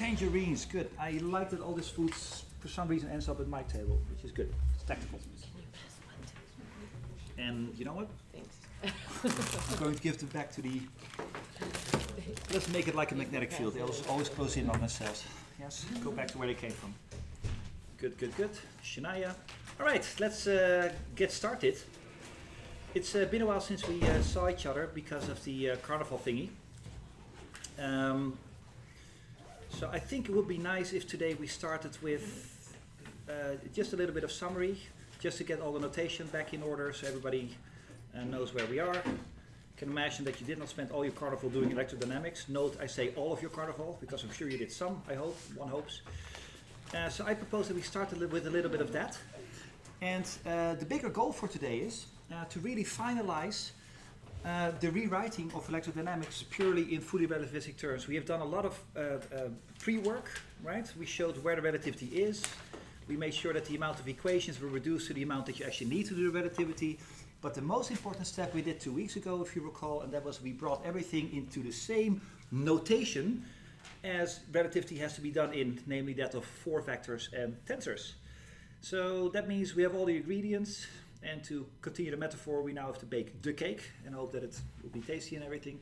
Tangerines, good. I like that all this food for some reason ends up at my table, which is good. It's tactical. And you know what? Thanks. I'm going to give them back to the... Let's make it like a magnetic field. They always close in on themselves. Yes, go back to where they came from. Good, good, good. Shania. All right, let's get started. It's been a while since we saw each other because of the carnival thingy. So I think it would be nice if today we started with just a little bit of summary, just to get all the notation back in order so everybody knows where we are. Can imagine that you did not spend all your carnival doing electrodynamics. Note I say all of your carnival because I'm sure you did some, I hope, one hopes. So I propose that we start with a little bit of that. And the bigger goal for today is to really finalize the rewriting of electrodynamics purely in fully relativistic terms. We have done a lot of pre-work, right? We showed where the relativity is. We made sure that the amount of equations were reduced to the amount that you actually need to do the relativity. But the most important step we did 2 weeks ago, if you recall, and that was we brought everything into the same notation as relativity has to be done in, namely that of 4 vectors and tensors. So that means we have all the ingredients, and to continue the metaphor, we now have to bake the cake and hope that it will be tasty and everything.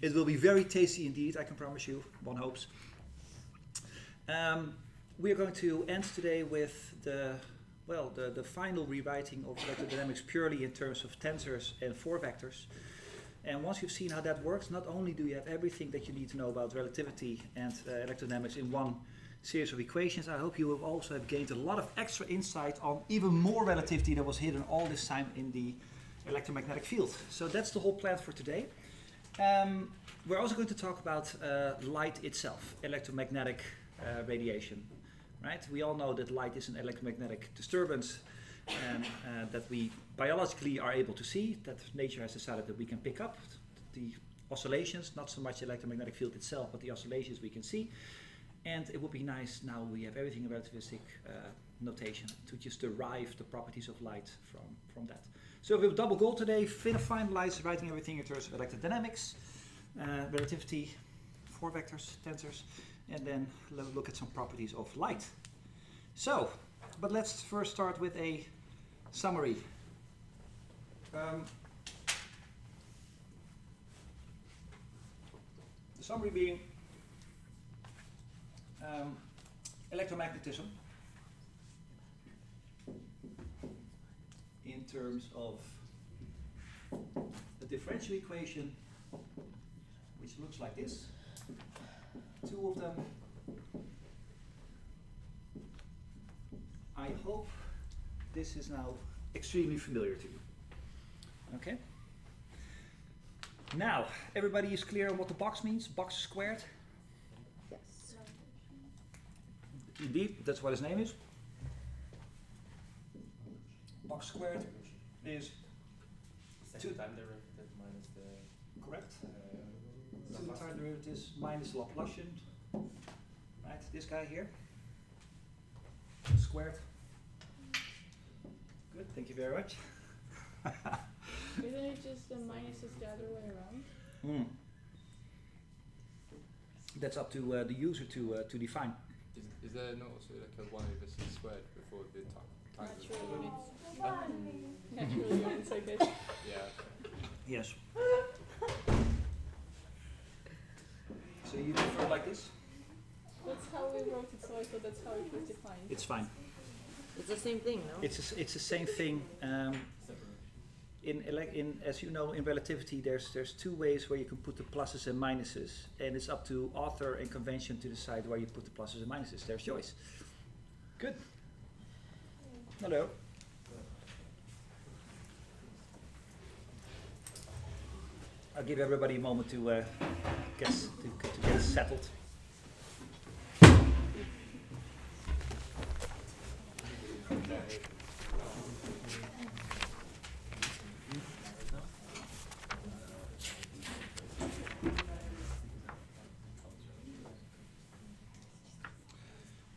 It will be very tasty indeed, I can promise you, one hopes. We are going to end today with the final rewriting of electrodynamics purely in terms of tensors and 4 vectors. And once you've seen how that works, not only do you have everything that you need to know about relativity and electrodynamics in one series of equations, I hope you will also have gained a lot of extra insight on even more relativity that was hidden all this time in the electromagnetic field. So that's the whole plan for today. We're also going to talk about light itself, electromagnetic radiation. Right? We all know that light is an electromagnetic disturbance that we biologically are able to see, that nature has decided that we can pick up the oscillations, not so much the electromagnetic field itself, but the oscillations we can see. And it would be nice now we have everything in relativistic notation to just derive the properties of light from that. So we have a double goal today, finalize writing everything in terms of electrodynamics, relativity, 4 vectors, tensors, and then look at some properties of light. So, but let's first start with a summary. The summary being electromagnetism in terms of a differential equation which looks like this. 2 of them. I hope this is now extremely familiar to you. Okay? Now, everybody is clear on what the box means? Box squared? Yes. Indeed, that's what his name is. Box squared is second time derivative minus the correct. 2 time derivatives minus Laplacian. Right, this guy here. Squared. Good, thank you very much. Isn't it just the minus is the other way around? That's up to the user to define. Is there not also like a 1 over c squared before the time? Natural units, I guess. Yeah. Yes. So you prefer like this? That's how we wrote it, so I thought that's how it was defined. It's fine. It's the same thing, no? It's the same thing. As you know, in relativity, there's 2 ways where you can put the pluses and minuses, and it's up to author and convention to decide where you put the pluses and minuses. There's choice. Good. Hello. I'll give everybody a moment to get settled.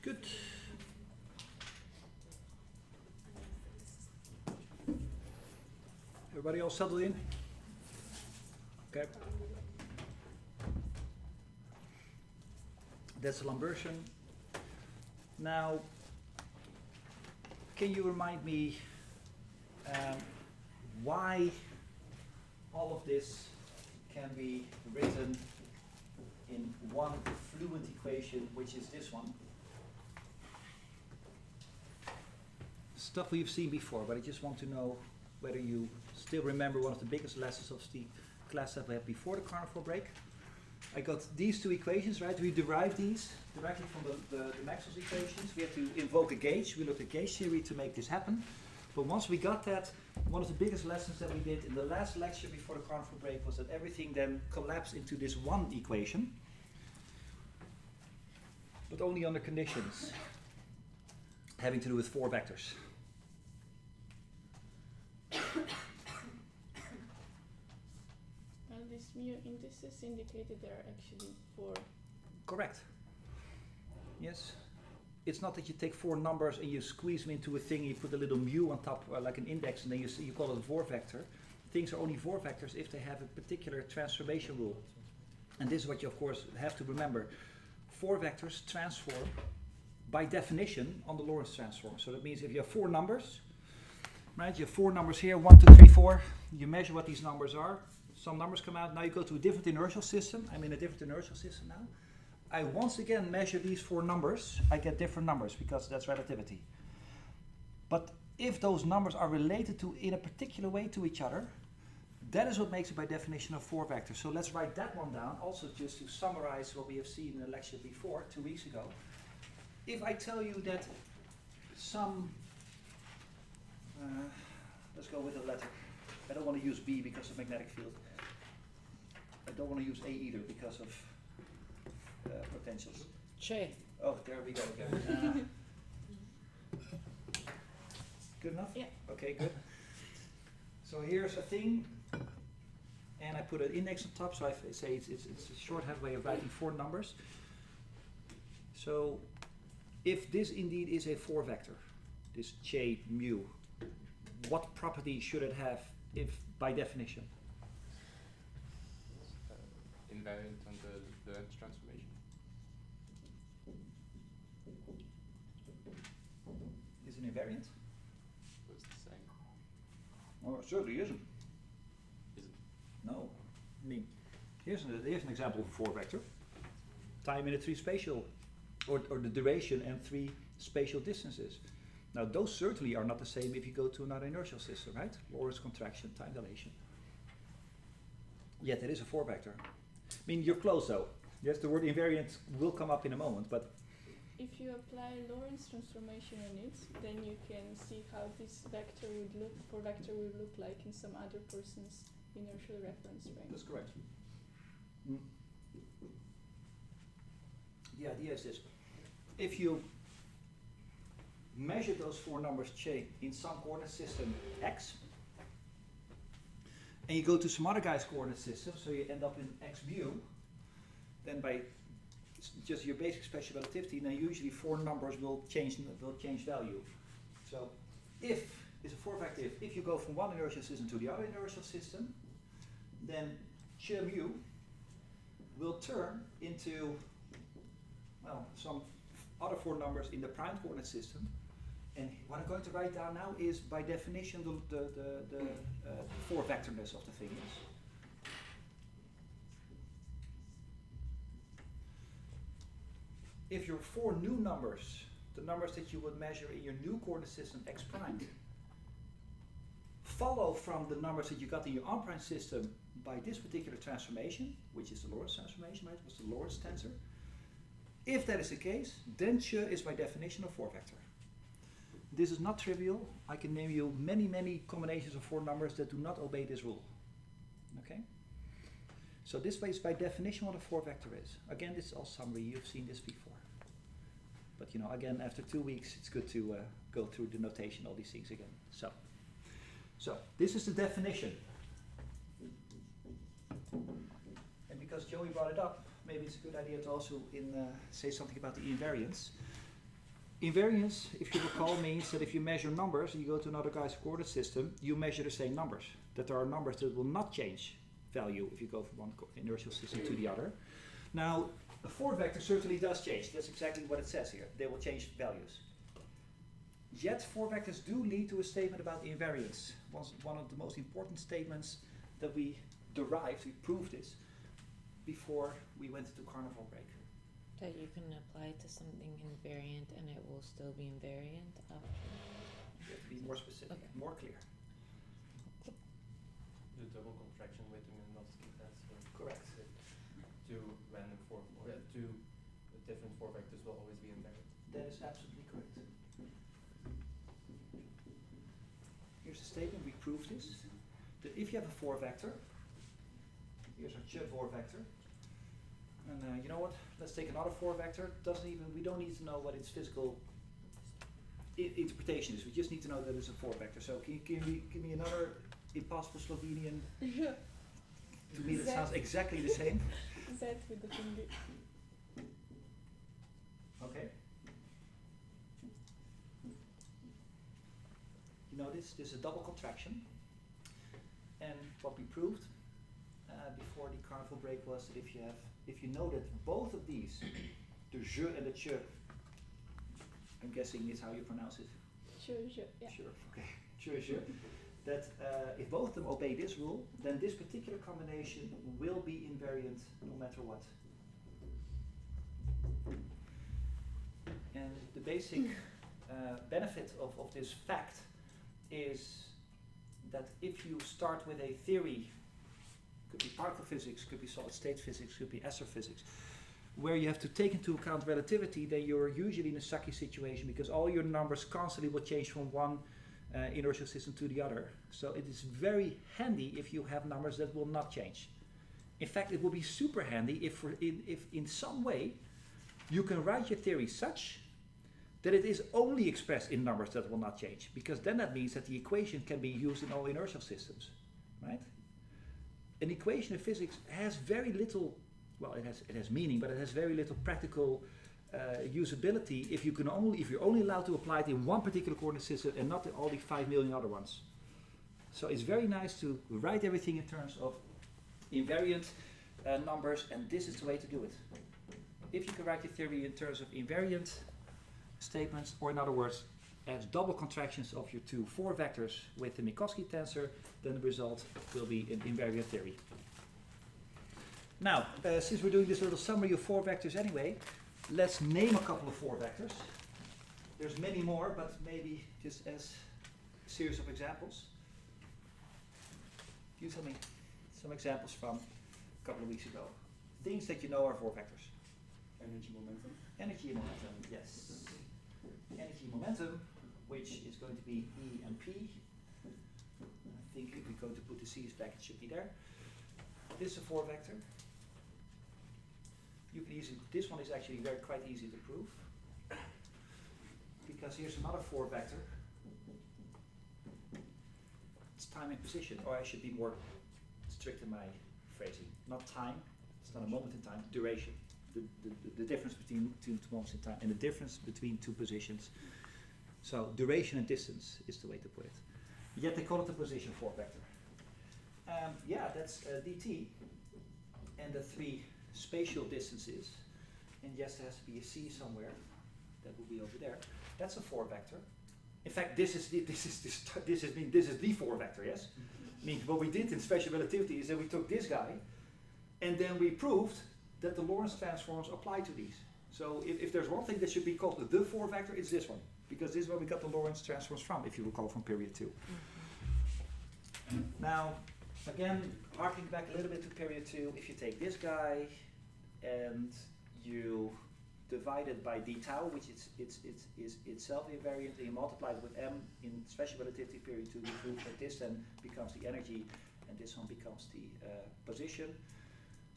Good. Everybody all settled in? Okay. That's the Lambertian. Now, can you remind me why all of this can be written in one fluent equation, which is this one? Stuff we've seen before, but I just want to know whether you still remember one of the biggest lessons of the class that we had before the carnival break. I got these two equations, right? We derived these directly from the Maxwell's equations. We had to invoke a gauge. We looked at gauge theory to make this happen. But once we got that, one of the biggest lessons that we did in the last lecture before the carnival break was that everything then collapsed into this one equation, but only under conditions having to do with four vectors. And these mu indices indicated there are actually four. Correct. Yes. It's not that you take four numbers and you squeeze them into a thing, you put a little mu on top, like an index, and then you call it a four vector. Things are only four vectors if they have a particular transformation rule. And this is what you, of course, have to remember. Four vectors transform by definition on the Lorentz transform. So that means if you have four numbers, right, you have four numbers here, 1, 2, 3, 4, you measure what these numbers are, some numbers come out, now you go to a different inertial system. I'm in a different inertial system now. I once again measure these four numbers, I get different numbers because that's relativity. But if those numbers are related to in a particular way to each other, that is what makes it by definition a four vector. So let's write that one down, also just to summarize what we have seen in the lecture before, 2 weeks ago. If I tell you that some, let's go with a letter. I don't want to use B because of magnetic field. I don't want to use A either because of potentials. Che. Oh, there we go again. Good enough? Yeah. Okay, good. So here's a thing, and I put an index on top, so I say it's a shorthand way of writing four numbers. So if this indeed is a four vector, this J mu, what property should it have if by definition? Invariant on the Lorentz transformation. Is it invariant? Was the same. Oh, it certainly isn't. Isn't. No. I mean, here's an example of a four vector. Time in a three spatial, or the duration and three spatial distances. Now those certainly are not the same if you go to another inertial system, right? Lorentz contraction, time dilation. Yet it is a four vector. I mean, you're close though. Yes, the word invariant will come up in a moment, but If you apply Lorentz transformation on it, then you can see how this vector would look, four vector would look like in some other person's inertial reference frame. that's correct. Mm. The idea is this. If you measure those four numbers J in some coordinate system X, and you go to some other guy's coordinate system, so you end up in X mu, then by just your basic special relativity, then usually four numbers will change value. So if it's a four vector if you go from one inertial system to the other inertial system, then Ch mu will turn into, well, some other four numbers in the prime coordinate system. And what I'm going to write down now is, by definition, the four vectorness of the thing is. If your four new numbers, the numbers that you would measure in your new coordinate system x prime, follow from the numbers that you got in your unprime system by this particular transformation, which is the Lorentz transformation, right? It was the Lorentz tensor. If that is the case, then Ch is by definition a four vector. This is not trivial. I can name you many, many combinations of four numbers that do not obey this rule. Okay? So this is by definition what a four vector is. Again, this is all summary. You've seen this before. But you know, again, after 2 weeks, it's good to go through the notation, all these things again. So this is the definition. And because Joey brought it up, maybe it's a good idea to also say something about the invariance. Invariance, if you recall, means that if you measure numbers and you go to another guy's coordinate system, you measure the same numbers. That there are numbers that will not change value if you go from one inertial system to the other. Now, A 4 vector certainly does change. That's exactly what it says here. They will change values. Yet 4 vectors do lead to a statement about invariance. Was one of the most important statements that we derived, we proved this, before we went to carnival break. That you can apply to something invariant and it will still be invariant after. You have to be more specific, Okay. more clear. The double contraction with the Maastricht Tensor. Correct. Two random two different 4 vectors will always be invariant. That is absolutely correct. Here's a statement, we proved this, that if you have a 4 vector, here's our 4 vector, and you know what, let's take another 4 vector, we don't need to know what its physical interpretation is, we just need to know that it's a 4 vector. So can you give me another impossible Slovenian? To me that sounds exactly the same. Z with the finger. Okay. You notice this is a double contraction, and what we proved before the carnival break was that if you know that both of these, the je and the ch, I'm guessing is how you pronounce it. Sure, yeah. Sure. Okay. Sure. That if both of them obey this rule, then this particular combination will be invariant no matter what. And the basic benefit of this fact is that if you start with a theory, could be particle physics, could be solid state physics, could be astrophysics, where you have to take into account relativity, then you're usually in a sucky situation because all your numbers constantly will change from one inertial system to the other. So it is very handy if you have numbers that will not change. In fact, it will be super handy if in some way you can write your theory such that it is only expressed in numbers that will not change, because then that means that the equation can be used in all inertial systems, right? An equation in physics has very little, well, it has meaning, but it has very little practical usability if you're only allowed to apply it in one particular coordinate system and not in all the 5 million other ones. So it's very nice to write everything in terms of invariant numbers, and this is the way to do it. If you can write your theory in terms of invariant statements, or in other words, as double contractions of your two 4 vectors with the Minkowski tensor, then the result will be an invariant theory. Now, since we're doing this little summary of 4 vectors anyway, let's name a couple of 4 vectors. There's many more, but maybe just as a series of examples. You tell me some examples from a couple of weeks ago. Things that you know are 4 vectors. Energy momentum. Energy and momentum, yes. Energy momentum, which is going to be E and P. I think if we're going to put the C's back, it should be there. This is a 4 vector. You can easily, this one is actually quite easy to prove, because here's another 4 vector. It's time and position, or I should be more strict in my phrasing. Not time, it's not a moment in time, duration. The difference between two moments in time and the difference between 2 positions. So duration and distance is the way to put it. Yet they call it the position 4 vector. Yeah, that's dt, and the 3 spatial distances, and yes, there has to be a C somewhere. That will be over there. That's a 4 vector. In fact, this is the 4 vector. Yes. I mean, what we did in special relativity is that we took this guy, and then we proved that the Lorentz transforms apply to these. So if there's one thing that should be called the 4 vector, it's this one, because this is where we got the Lorentz transforms from, if you recall from period 2. Now, again, harking back a little bit to period 2, if you take this guy and you divide it by d tau, which is itself invariant, and you multiply it with m in special relativity period 2, you prove that this then becomes the energy and this one becomes the position.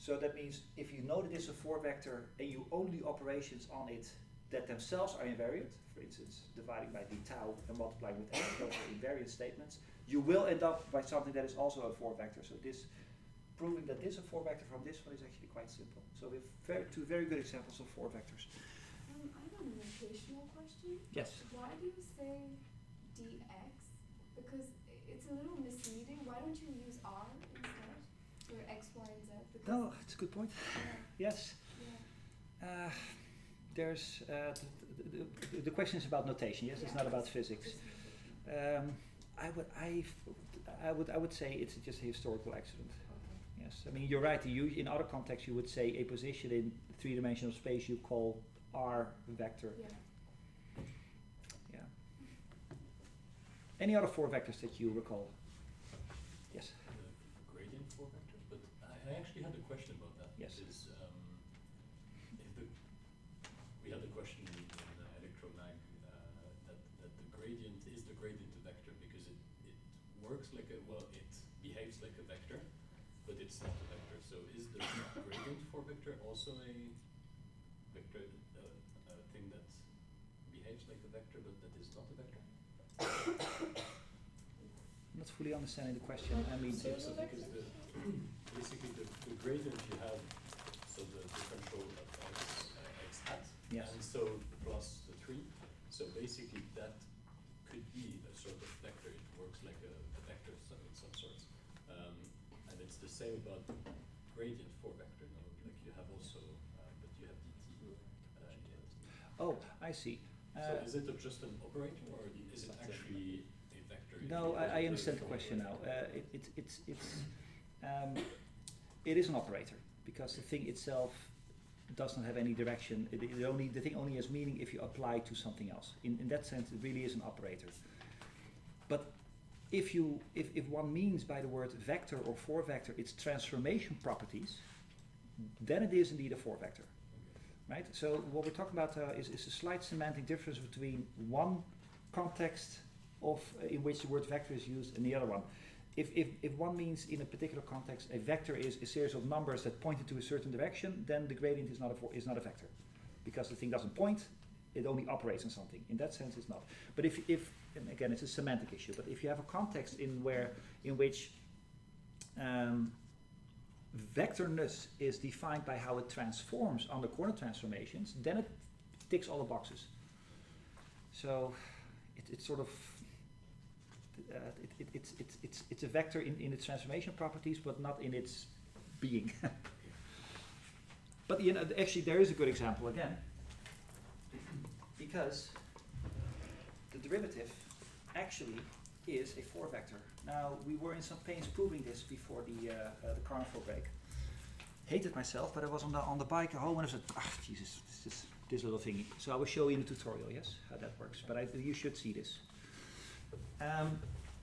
So that means if you know that this is a 4 vector and you only do operations on it that themselves are invariant, for instance, dividing by d tau and multiplying with m, those are invariant statements, you will end up by something that is also a 4 vector. So this, proving that this is a 4 vector from this one is actually quite simple. So we have two very good examples of 4 vectors. I have a notational question. Yes. Why do you say dx? Because it's a little misleading. Why don't you use r instead for x, y, and z? Because No, it's a good point. yeah. Yes. Yeah. There's the question is about notation. Yes, it's not about physics. I would say it's just a historical accident. Okay. Yes, I mean you're right. In other contexts, you would say a position in three-dimensional space you call R vector. Yeah. Yeah. Any other four vectors that you recall? Yes. The gradient for vectors, but I actually had a question about that. Yes. Is, we had a question in electromag that the gradient is the gradient of vector because it works like it behaves like a vector, but it's not a vector. So is the gradient for vector also a vector thing that behaves like a vector but that is not a vector? I'm not fully understanding the question. I mean, So So the because vector? basically the gradient you have, so the differential of x hat, yes. and so plus the 3. So basically that could be a sort of vector. It works like a vector in some sorts. And it's the same about gradient for vector. No? Like you have also, but you have dt. Oh, I see. So is it just an operator or is it actually a vector? No, I understand the question now. It is an operator because the thing itself does not have any direction. The thing only has meaning if you apply to something else. In that sense, it really is an operator. But if one means by the word vector or four vector its transformation properties, then it is indeed a four vector. Right? So what we're talking about is a slight semantic difference between one context in which the word vector is used and the other one. If one means in a particular context a vector is a series of numbers that point into a certain direction, then the gradient is not a vector, because the thing doesn't point; it only operates on something. In that sense, it's not. But if and again, it's a semantic issue. But if you have a context in which vectorness is defined by how it transforms under corner transformations, then it ticks all the boxes. So it's sort of it's a vector in its transformation properties, but not in its being. But actually, there is a good example again, because the derivative actually is a four vector. Now, we were in some pains proving this before the carnival break. Hated myself, but I was on the bike home and I said, Jesus, this little thingy. So I will show you in the tutorial, yes, how that works. But you should see this.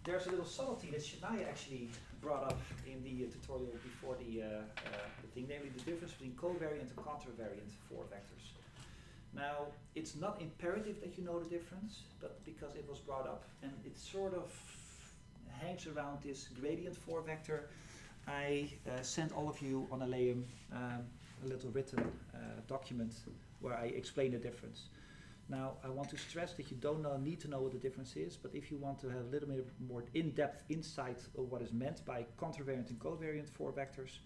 There's a little subtlety that Shania actually brought up in the tutorial before the thing, namely the difference between covariant and contravariant four vectors. Now, it's not imperative that you know the difference, but because it was brought up and it sort of hangs around this gradient four vector, I sent all of you on a Aleum a little written document where I explain the difference. Now, I want to stress that you don't need to know what the difference is, but if you want to have a little bit more in-depth insight of what is meant by contravariant and covariant four vectors,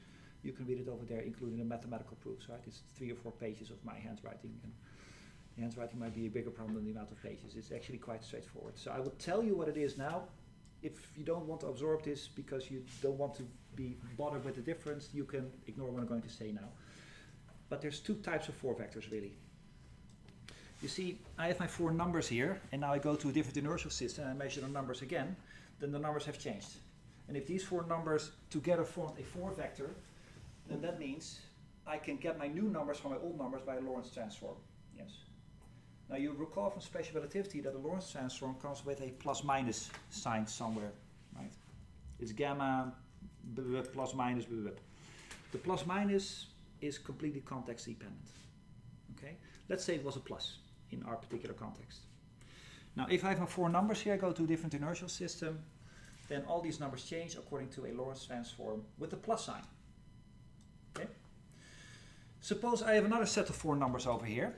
you can read it over there, including the mathematical proofs, right? It's 3 or 4 pages of my handwriting, and the handwriting might be a bigger problem than the amount of pages. It's actually quite straightforward. So I will tell you what it is now. If you don't want to absorb this because you don't want to be bothered with the difference, you can ignore what I'm going to say now. But there's 2 types of four vectors, really. You see, I have my 4 numbers here, and now I go to a different inertial system and I measure the numbers again, then the numbers have changed. And if these 4 numbers together formed a 4 vector, then that means I can get my new numbers from my old numbers by a Lorentz transform. Yes. Now you recall from special relativity that the Lorentz transform comes with a plus-minus sign somewhere, right? It's gamma, plus minus, The plus-minus is completely context dependent. Okay? Let's say it was a plus in our particular context. Now, if I have my 4 numbers here, I go to a different inertial system, then all these numbers change according to a Lorentz transform with the plus sign. Okay? Suppose I have another set of 4 numbers over here,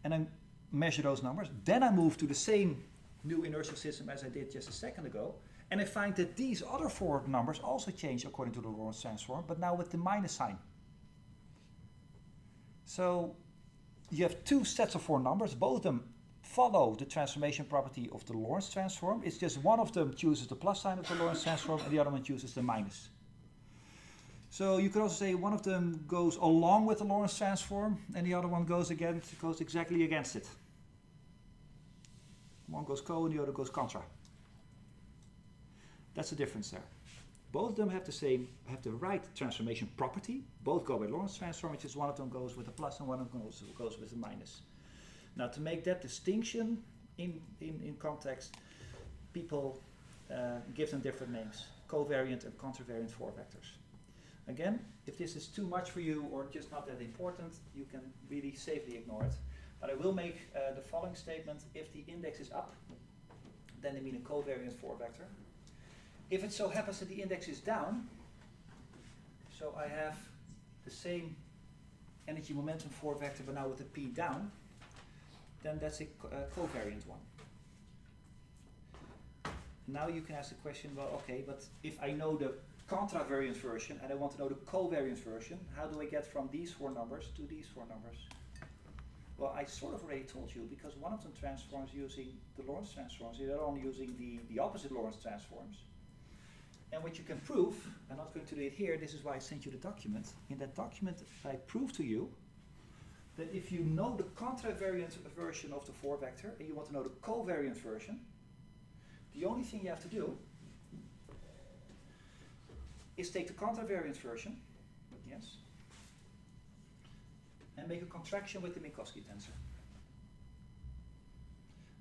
and I measure those numbers. Then I move to the same new inertial system as I did just a second ago, and I find that these other 4 numbers also change according to the Lorentz transform, but now with the minus sign. So you have 2 sets of 4 numbers. Both of them follow the transformation property of the Lorentz transform. It's just one of them chooses the plus sign of the Lorentz transform and the other one chooses the minus. So you could also say one of them goes along with the Lorentz transform, and the other one goes exactly against it. One goes co, and the other goes contra. That's the difference there. Both of them have the right transformation property. Both go with Lorentz transform, which is one of them goes with a plus and one of them goes with a minus. Now, to make that distinction in context, people give them different names: covariant and contravariant four vectors. Again, if this is too much for you or just not that important, you can really safely ignore it. But I will make the following statement: if the index is up, then they mean a covariant four vector. If it so happens that the index is down, so I have the same energy momentum four vector but now with a p down, then that's a covariant one. Now you can ask the question, well, okay, but if I know the contravariant version and I want to know the covariant version, how do I get from these four numbers to these four numbers? Well, I sort of already told you, because one of them transforms using the Lorentz transforms, the other one using the opposite Lorentz transforms. And what you can prove, I'm not going to do it here, this is why I sent you the document. In that document, I prove to you that if you know the contravariant version of the four vector and you want to know the covariant version, the only thing you have to do is take the contravariant version, yes, and make a contraction with the Minkowski tensor.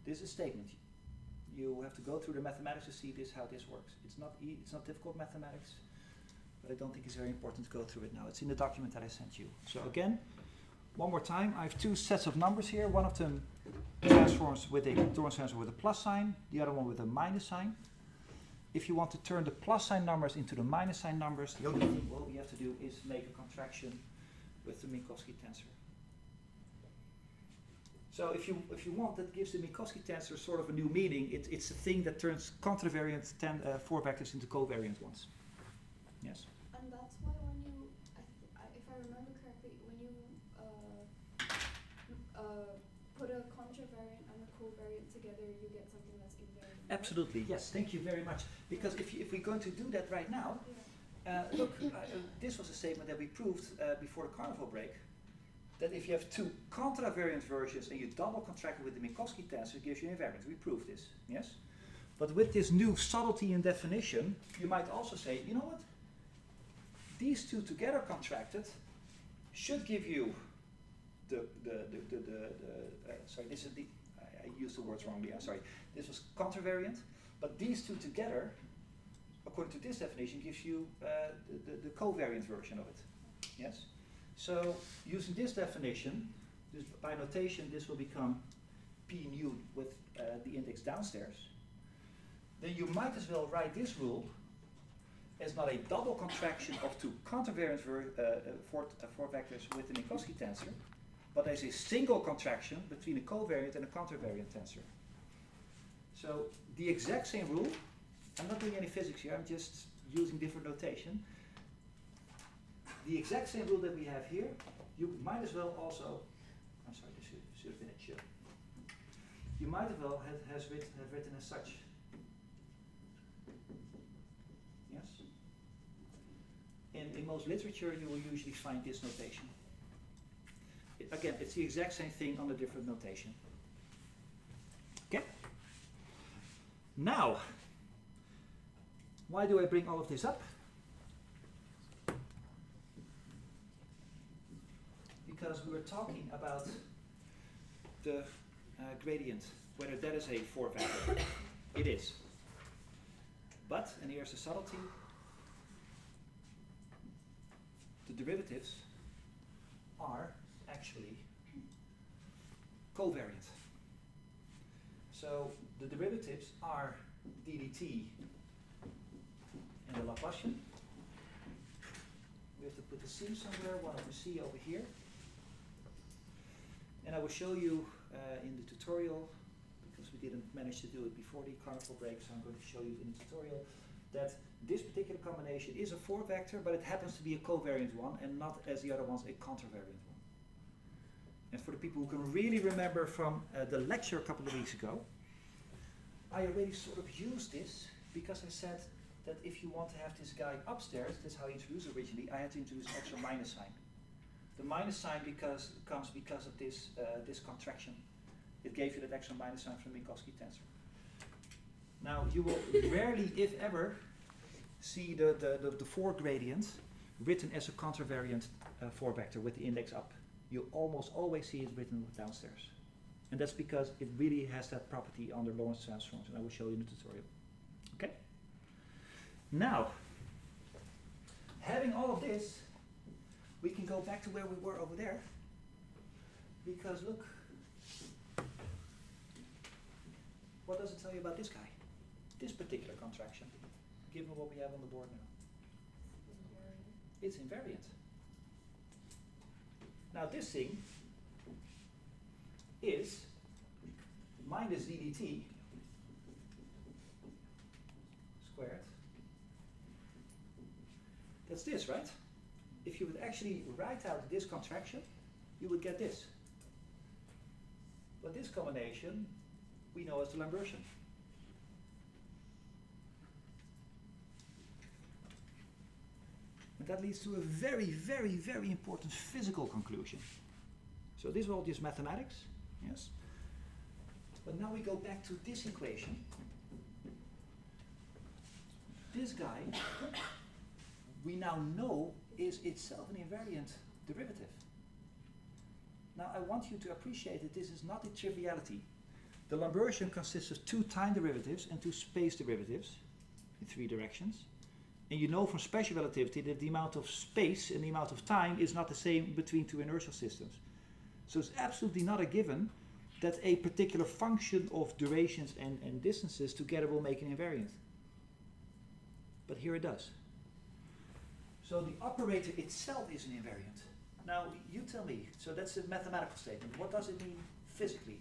This is a statement. You have to go through the mathematics to see how this works. It's not difficult mathematics, but I don't think it's very important to go through it now. It's in the document that I sent you. So again, one more time, I have two sets of numbers here. One of them transforms with a Lorentz transform with a plus sign, the other one with a minus sign. If you want to turn the plus sign numbers into the minus sign numbers, the only thing what we have to do is make a contraction with the Minkowski tensor. So if you want, that gives the Minkowski tensor sort of a new meaning. It's a thing that turns contravariant four vectors into covariant ones. Yes? And that's why when you, if I remember correctly, when you put a contravariant and a covariant together, you get something that's invariant. Absolutely, yes. Thank you very much. Because if we're going to do that right now, look, this was a statement that we proved before the carnival break. That if you have two contravariant versions and you double contract it with the Minkowski tensor, it gives you invariant. We proved this, yes? But with this new subtlety in definition, you might also say, you know what? These two together contracted should give you sorry, this is I used the words wrongly, I'm sorry. This was contravariant, but these two together, according to this definition, gives you the covariant version of it, yes? So using this definition, by notation, this will become P nu with the index downstairs. Then you might as well write this rule as not a double contraction of two contravariant four vectors with the Minkowski tensor, but as a single contraction between a covariant and a contravariant tensor. So the exact same rule, I'm not doing any physics here, I'm just using different notation. The exact same rule that we have here, you might as well also, I'm sorry, this should have been a should. You might as well have written as such. Yes? In most literature, you will usually find this notation. Again, it's the exact same thing on a different notation. Okay? Now, why do I bring all of this up? Because we were talking about the gradient, whether that is a four vector. It is. But, and here's the subtlety, the derivatives are actually covariant. So the derivatives are d dt in the Laplacian. We have to put the c somewhere, one of the c over here. And I will show you in the tutorial, because we didn't manage to do it before the carnival break, so I'm going to show you in the tutorial that this particular combination is a four vector, but it happens to be a covariant one and not, as the other ones, a contravariant one. And for the people who can really remember from the lecture a couple of weeks ago, I already sort of used this because I said that if you want to have this guy upstairs, that's how I introduced it originally, I had to introduce an extra minus sign. The minus sign comes because of this this contraction. It gave you that extra minus sign from the Minkowski tensor. Now you will rarely, if ever, see the 4 gradient written as a contravariant 4 vector with the index up. You almost always see it written downstairs. And that's because it really has that property under Lorentz transforms, and I will show you in the tutorial. Okay? Now, having all of this, we can go back to where we were over there. Because look, what does it tell you about this guy? This particular contraction, given what we have on the board now. It's invariant. Now this thing is minus ddt squared. That's this, right? If you would actually write out this contraction, you would get this. But this combination we know as the Lambertian. And that leads to a very, very, very important physical conclusion. So this is all just mathematics, yes? But now we go back to this equation. This guy, we now know is itself an invariant derivative. Now I want you to appreciate that this is not a triviality. The Lambertian consists of 2 time derivatives and 2 space derivatives in 3 directions. And you know from special relativity that the amount of space and the amount of time is not the same between 2 inertial systems. So it's absolutely not a given that a particular function of durations and distances together will make an invariant. But here it does. So the operator itself is an invariant. Now you tell me, so that's a mathematical statement. What does it mean physically?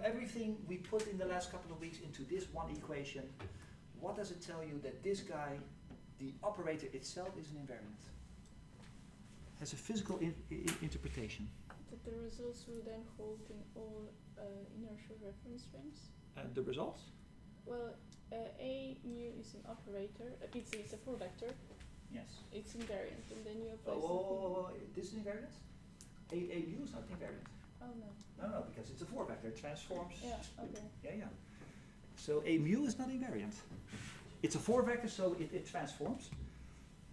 Everything we put in the last couple of weeks into this one equation, what does it tell you that this guy, the operator itself, is an invariant? Has a physical interpretation. That the results will then hold in all inertial reference frames? The results? Well, A mu is an operator, it's a 4 vector, Yes. it's invariant, and then you apply Oh, this is invariant? A mu is not invariant. Oh no. No, because it's a 4 vector, it transforms. Yeah, okay. Yeah. So a mu is not invariant. It's a 4 vector, so it transforms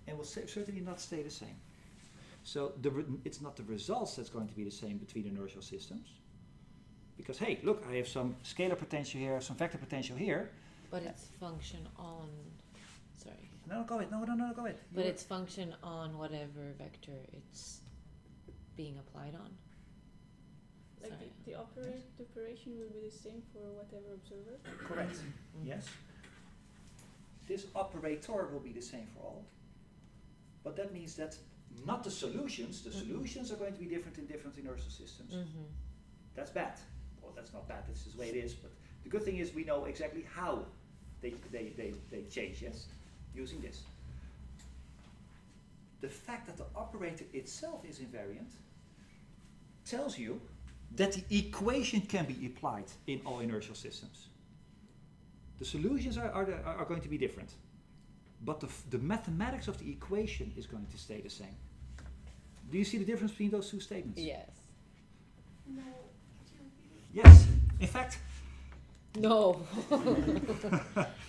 and will certainly not stay the same. So it's not the results that's going to be the same between inertial systems. Because hey, look, I have some scalar potential here, some vector potential here. But it's function on, sorry. No, go ahead. No, go ahead. But it's function on whatever vector it's being applied on. Like Sorry. the operation will be the same for whatever observer? Correct. Yes. This operator will be the same for all. But that means that not the solutions are going to be different in different inertial systems. That's bad. Well, that's not bad, that's just the way it is. But the good thing is we know exactly how they change, yes, using this. The fact that the operator itself is invariant tells you that the equation can be applied in all inertial systems. The solutions are going to be different, but the mathematics of the equation is going to stay the same. Do you see the difference between those 2 statements? Yes. No, could you repeat it? Yes. In fact, No.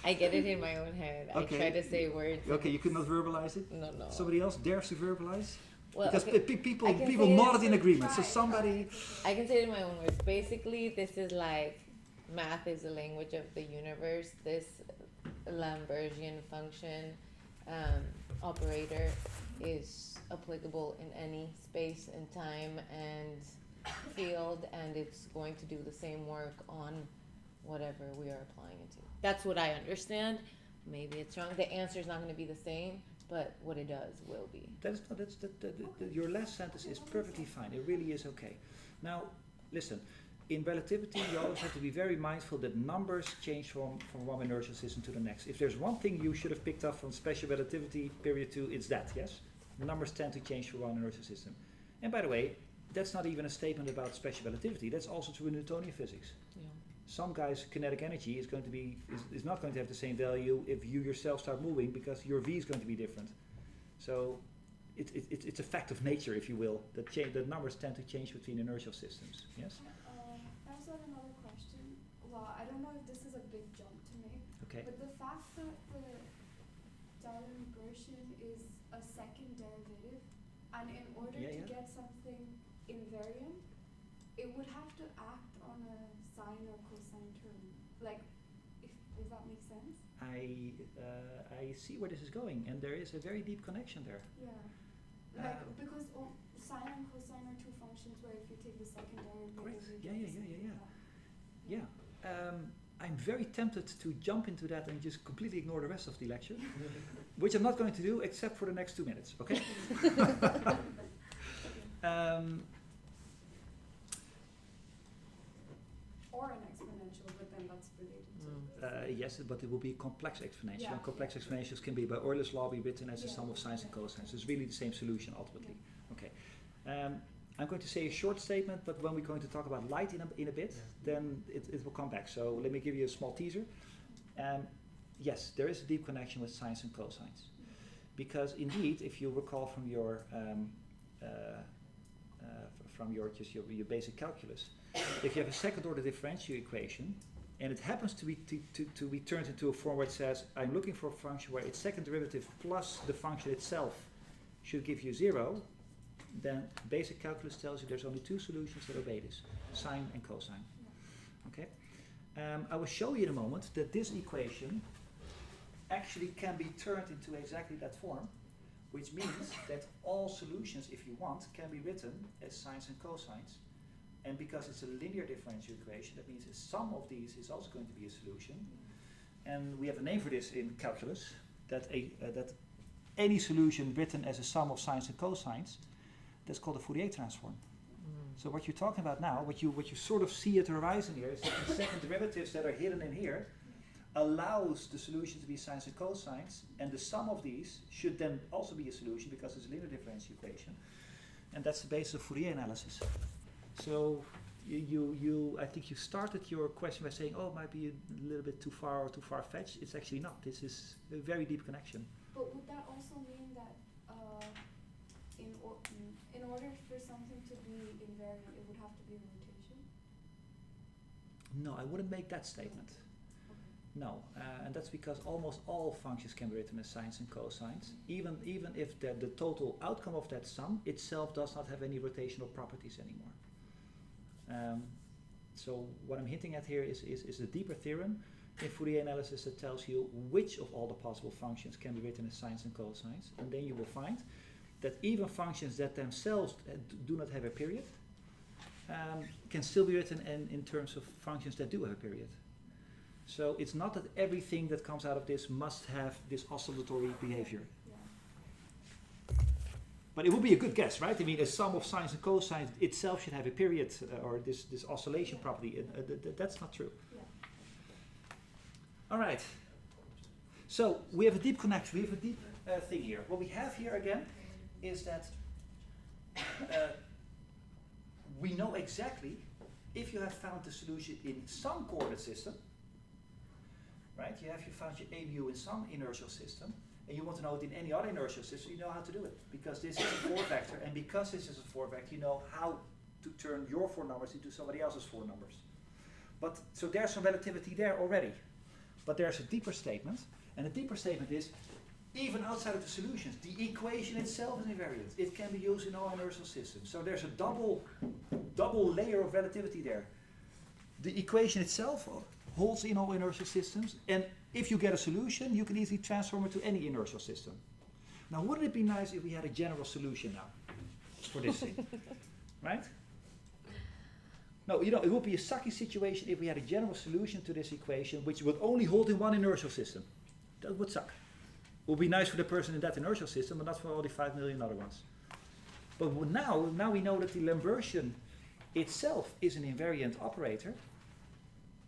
I get it in my own head. Okay. I try to say words. okay, you could not verbalize it? No. Somebody else dares to verbalize? Well, Because okay. people I can people say nodded it. in agreement. So Try. somebody. I can say it in my own words. Basically, this is like math is the language of the universe. This Lambertian function operator is applicable in any space and time and field, and it's going to do the same work on whatever we are applying it to. That's what I understand. Maybe it's wrong. The answer is not going to be the same, but what it does will be. Your last sentence is perfectly fine. It really is okay. Now, listen. In relativity, you always have to be very mindful that numbers change from one inertial system to the next. If there's one thing you should have picked up from special relativity period 2, it's that, yes? Numbers tend to change from one inertial system. And by the way, that's not even a statement about special relativity. That's also true in Newtonian physics. Yeah. some guy's kinetic energy is going to be is not going to have the same value if you yourself start moving, because your v is going to be different. So it's a fact of nature, if you will. The numbers tend to change between inertial systems. Yes. I also have another question. Well, I don't know if this is a big jump to make, Okay. but the fact that the Dahlen-Bertian is a second derivative, and in order to get something invariant, it would have to act on a sine or cosine term. Like, if that makes sense? I see where this is going, and there is a very deep connection there. Yeah. Like, because sine and cosine are two functions where if you take the second derivative, Correct. you Yeah, get yeah, something yeah, like that. Yeah. I'm very tempted to jump into that and just completely ignore the rest of the lecture, which I'm not going to do except for the next 2 minutes, okay? Or an exponential, but then that's related to Yes, but it will be complex exponential, Yeah. and complex exponentials can be by Euler's law be written as the sum of sines and cosines. It's really the same solution ultimately. Okay. I'm going to say a short statement, but when we're going to talk about light in a bit, then it will come back. So let me give you a small teaser. Yes, there is a deep connection with sines and cosines, because indeed, if you recall from your your basic calculus, if you have a second order differential equation, and it happens to be turned into a form where it says, I'm looking for a function where its second derivative plus the function itself should give you 0, then basic calculus tells you there's only two solutions that obey this, sine and cosine. Okay? I will show you in a moment that this equation actually can be turned into exactly that form, which means that all solutions, if you want, can be written as sines and cosines. And because it's a linear differential equation, that means the sum of these is also going to be a solution. And we have a name for this in calculus, that any solution written as a sum of sines and cosines, that's called a Fourier transform. So what you're talking about now, what you sort of see at the horizon here, is that the second derivatives that are hidden in here allows the solution to be sines and cosines, and the sum of these should then also be a solution because it's a linear differential equation. And that's the basis of Fourier analysis. So I think you started your question by saying, oh, it might be a little bit too far or too far-fetched. It's actually not. This is a very deep connection. But would that also mean that in order for something to be invariant, it would have to be a rotation? No, I wouldn't make that statement. No, and that's because almost all functions can be written as sines and cosines, even if the total outcome of that sum itself does not have any rotational properties anymore. So what I'm hinting at here is a deeper theorem in Fourier analysis that tells you which of all the possible functions can be written as sines and cosines, and then you will find that even functions that themselves do not have a period can still be written in terms of functions that do have a period. So it's not that everything that comes out of this must have this oscillatory behavior. But it would be a good guess, right? I mean, a sum of sines and cosines itself should have a period or this oscillation property. That's not true. All right. So we have a deep connection. We have a deep thing here. What we have here again is that we know exactly if you have found the solution in some coordinate system, right? You found your A mu in some inertial system, and you want to know it in any other inertial system, you know how to do it. Because this is a 4-vector, and because this is a 4-vector, you know how to turn your 4 numbers into somebody else's 4 numbers. But so there's some relativity there already. But there's a deeper statement, and the deeper statement is, even outside of the solutions, the equation itself is invariant. It can be used in all inertial systems. So there's a double layer of relativity there. The equation itself holds in all inertial systems, and if you get a solution, you can easily transform it to any inertial system. Now, wouldn't it be nice if we had a general solution now for this thing, right? No, it would be a sucky situation if we had a general solution to this equation which would only hold in one inertial system. That would suck. It would be nice for the person in that inertial system, but not for all the 5 million other ones. But now we know that the Lambertian itself is an invariant operator.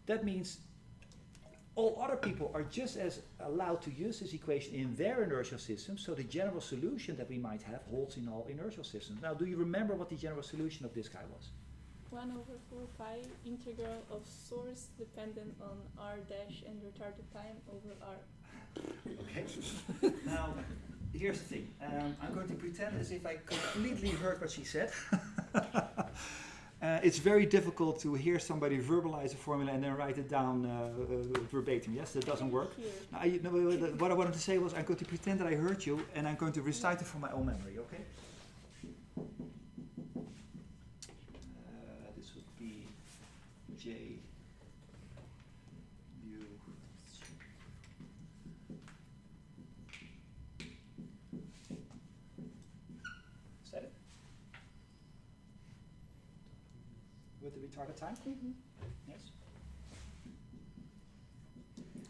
That means all other people are just as allowed to use this equation in their inertial systems, so the general solution that we might have holds in all inertial systems. Now, do you remember what the general solution of this guy was? 1 over 4 pi integral of source dependent on r dash and retarded time over r. Okay. Now, here's the thing. I'm going to pretend as if I completely heard what she said. It's very difficult to hear somebody verbalize a formula and then write it down verbatim. Yes, that doesn't work. What I wanted to say was I'm going to pretend that I heard you and I'm going to recite it from my own memory, okay? This would be J U. Is that it? With the retarded time? Yes.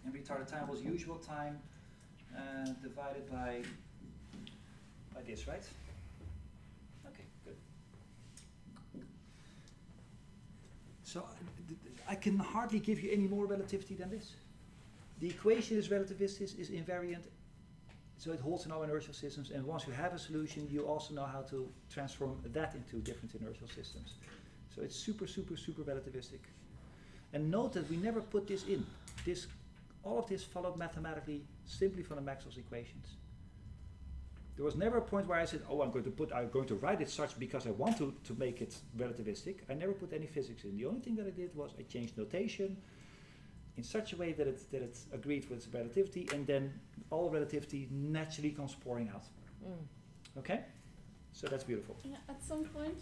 And retarded time was usual time divided by this, right? Okay, good. So I can hardly give you any more relativity than this. The equation is relativistic, is invariant, so it holds in all inertial systems, and once you have a solution, you also know how to transform that into different inertial systems. So it's super, super, super relativistic. And note that we never put this in. All of this followed mathematically simply from the Maxwell's equations. There was never a point where I said, oh, I'm going to write it such because I want to make it relativistic. I never put any physics in. The only thing that I did was I changed notation in such a way that it agreed with relativity, and then all relativity naturally comes pouring out. Okay? So that's beautiful. Yeah, at some point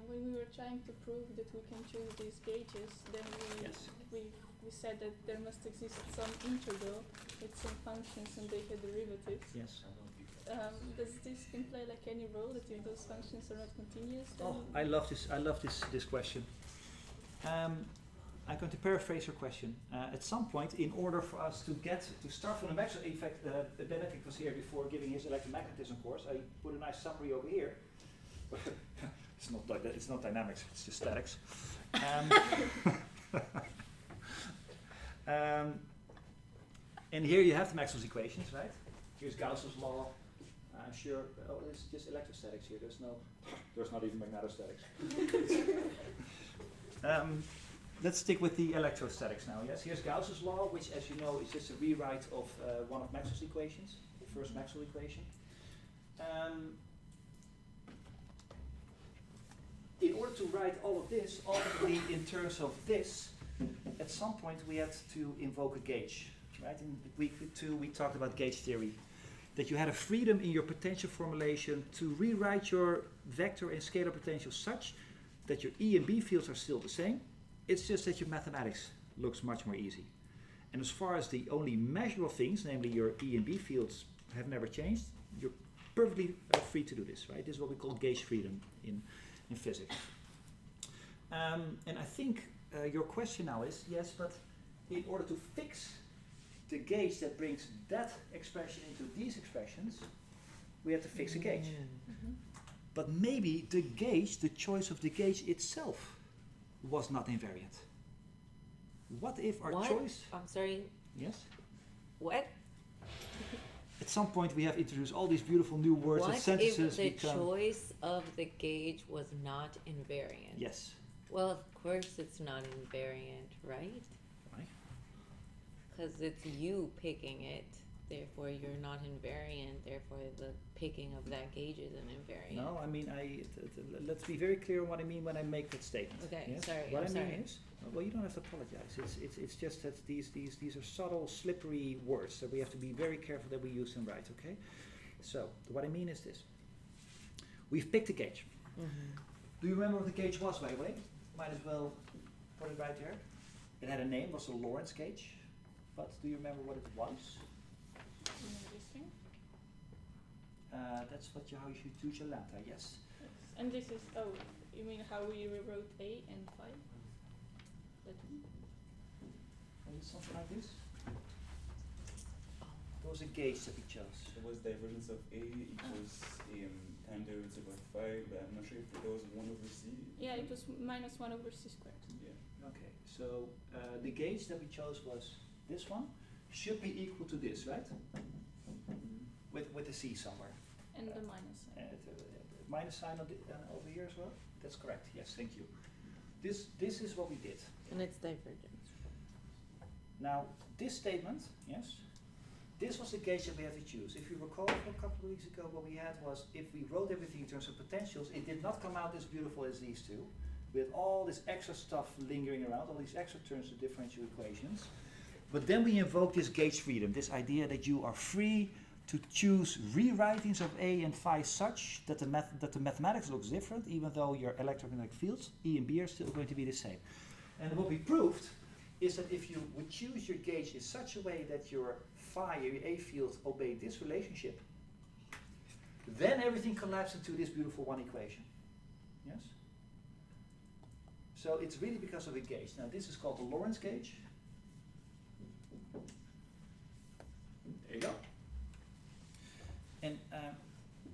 when we were trying to prove that we can choose these gauges, then we said that there must exist some integral with some functions and they had derivatives. Yes. Does this can play like any role that if those functions are not continuous? Oh, I love this question. I'm going to paraphrase your question. At some point, in order for us to start from the Maxwell effect, Benedict was here before giving his electromagnetism course. I put a nice summary over here. It's not like that. It's not dynamics. It's just statics. And here you have the Maxwell's equations, right? Here's Gauss's law. I'm sure. Oh, it's just electrostatics here. There's not even magnetostatics. Let's stick with the electrostatics now. Yes, here's Gauss's law, which, as you know, is just a rewrite of one of Maxwell's equations, the first Maxwell equation. In order to write all of this, obviously in terms of this, at some point we had to invoke a gauge. Right? In week 2 we talked about gauge theory, that you had a freedom in your potential formulation to rewrite your vector and scalar potential such that your E and B fields are still the same. It's just that your mathematics looks much more easy. And as far as the only measurable things, namely your E and B fields, have never changed, you're perfectly free to do this. Right? This is what we call gauge freedom in physics. And I think your question now is, yes, but in order to fix the gauge that brings that expression into these expressions, we have to fix a gauge. But maybe the gauge, the choice of the gauge itself, was not invariant. What if our choice... I'm sorry. Yes? What? At some point we have introduced all these beautiful new words and sentences. What if the choice of the gauge was not invariant? Yes. Well, of course it's not invariant, right? Why? Because it's you picking it, therefore you're not invariant, therefore the picking of that gauge isn't invariant. No, I mean, let's be very clear on what I mean when I make that statement. Okay, yes? sorry. What I'm I mean sorry. is, well, you don't have to apologize. It's just that these are subtle, slippery words that we have to be very careful that we use them right. Okay. So what I mean is this: we've picked a gauge. Do you remember what the gauge was, by the way? Might as well put it right there. It had a name, was a Lorentz gauge. But do you remember what it was? That's how you should do your lambda, yes. And this is, you mean how we rewrote A and phi? Was it something like this? There was a gauge that we chose. It was divergence of A equals time derivative of phi, but I'm not sure if there was 1 over c. Yeah, it was minus 1 over c squared. Yeah. Okay, so the gauge that we chose was this one. Should be equal to this, right? With a c somewhere. And the minus sign. minus sign over here as well? That's correct, yes, thank you. This is what we did. And it's divergent. Now, this statement, yes, this was the gauge that we had to choose. If you recall from a couple of weeks ago, what we had was, if we wrote everything in terms of potentials, it did not come out as beautiful as these two, with all this extra stuff lingering around, all these extra terms of differential equations. But then we invoke this gauge freedom, this idea that you are free to choose rewritings of A and phi such that the mathematics looks different, even though your electromagnetic fields, E and B, are still going to be the same. And what we proved is that if you would choose your gauge in such a way that your phi, your A fields, obey this relationship, then everything collapses into this beautiful one equation. Yes? So it's really because of a gauge. Now this is called the Lorentz gauge. There you go. And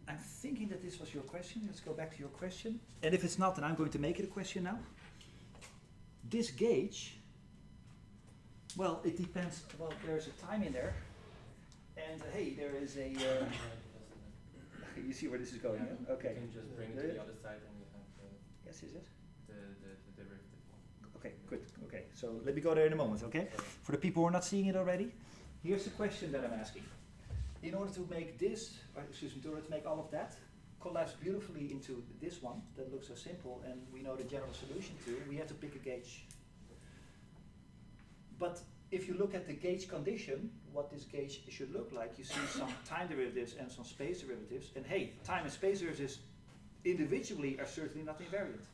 I'm thinking that this was your question. Let's go back to your question. And if it's not, then I'm going to make it a question now. This gauge, well, it depends. Well, there's a time in there. And hey, there is a... you see where this is going, yeah? Okay. You can just bring it to the other side and you have the, Yes, is it? the derivative one. Okay, good. Okay, so let me go there in a moment, okay? For the people who are not seeing it already, here's the question that I'm asking. In order to make this, in order to make all of that collapse beautifully into this one that looks so simple, and we know the general solution to, we have to pick a gauge. But if you look at the gauge condition, what this gauge should look like, you see some time derivatives and some space derivatives, and hey, time and space derivatives individually are certainly not invariant.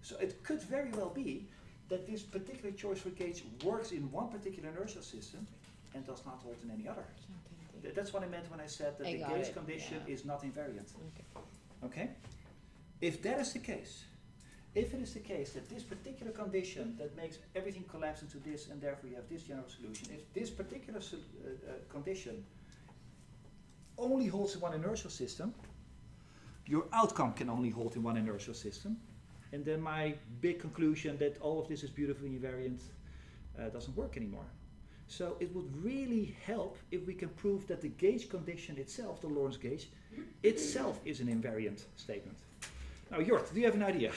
So it could very well be that this particular choice for gauge works in one particular inertial system and does not hold in any other. That's what I meant when I said that the gauge condition is not invariant. Okay? If that is the case, if it is the case that this particular condition that makes everything collapse into this and therefore you have this general solution, if this particular condition only holds in one inertial system, your outcome can only hold in one inertial system, and then my big conclusion that all of this is beautifully invariant doesn't work anymore. So it would really help if we can prove that the gauge condition itself, the Lorentz gauge, itself is an invariant statement. Now, Jort, do you have an idea?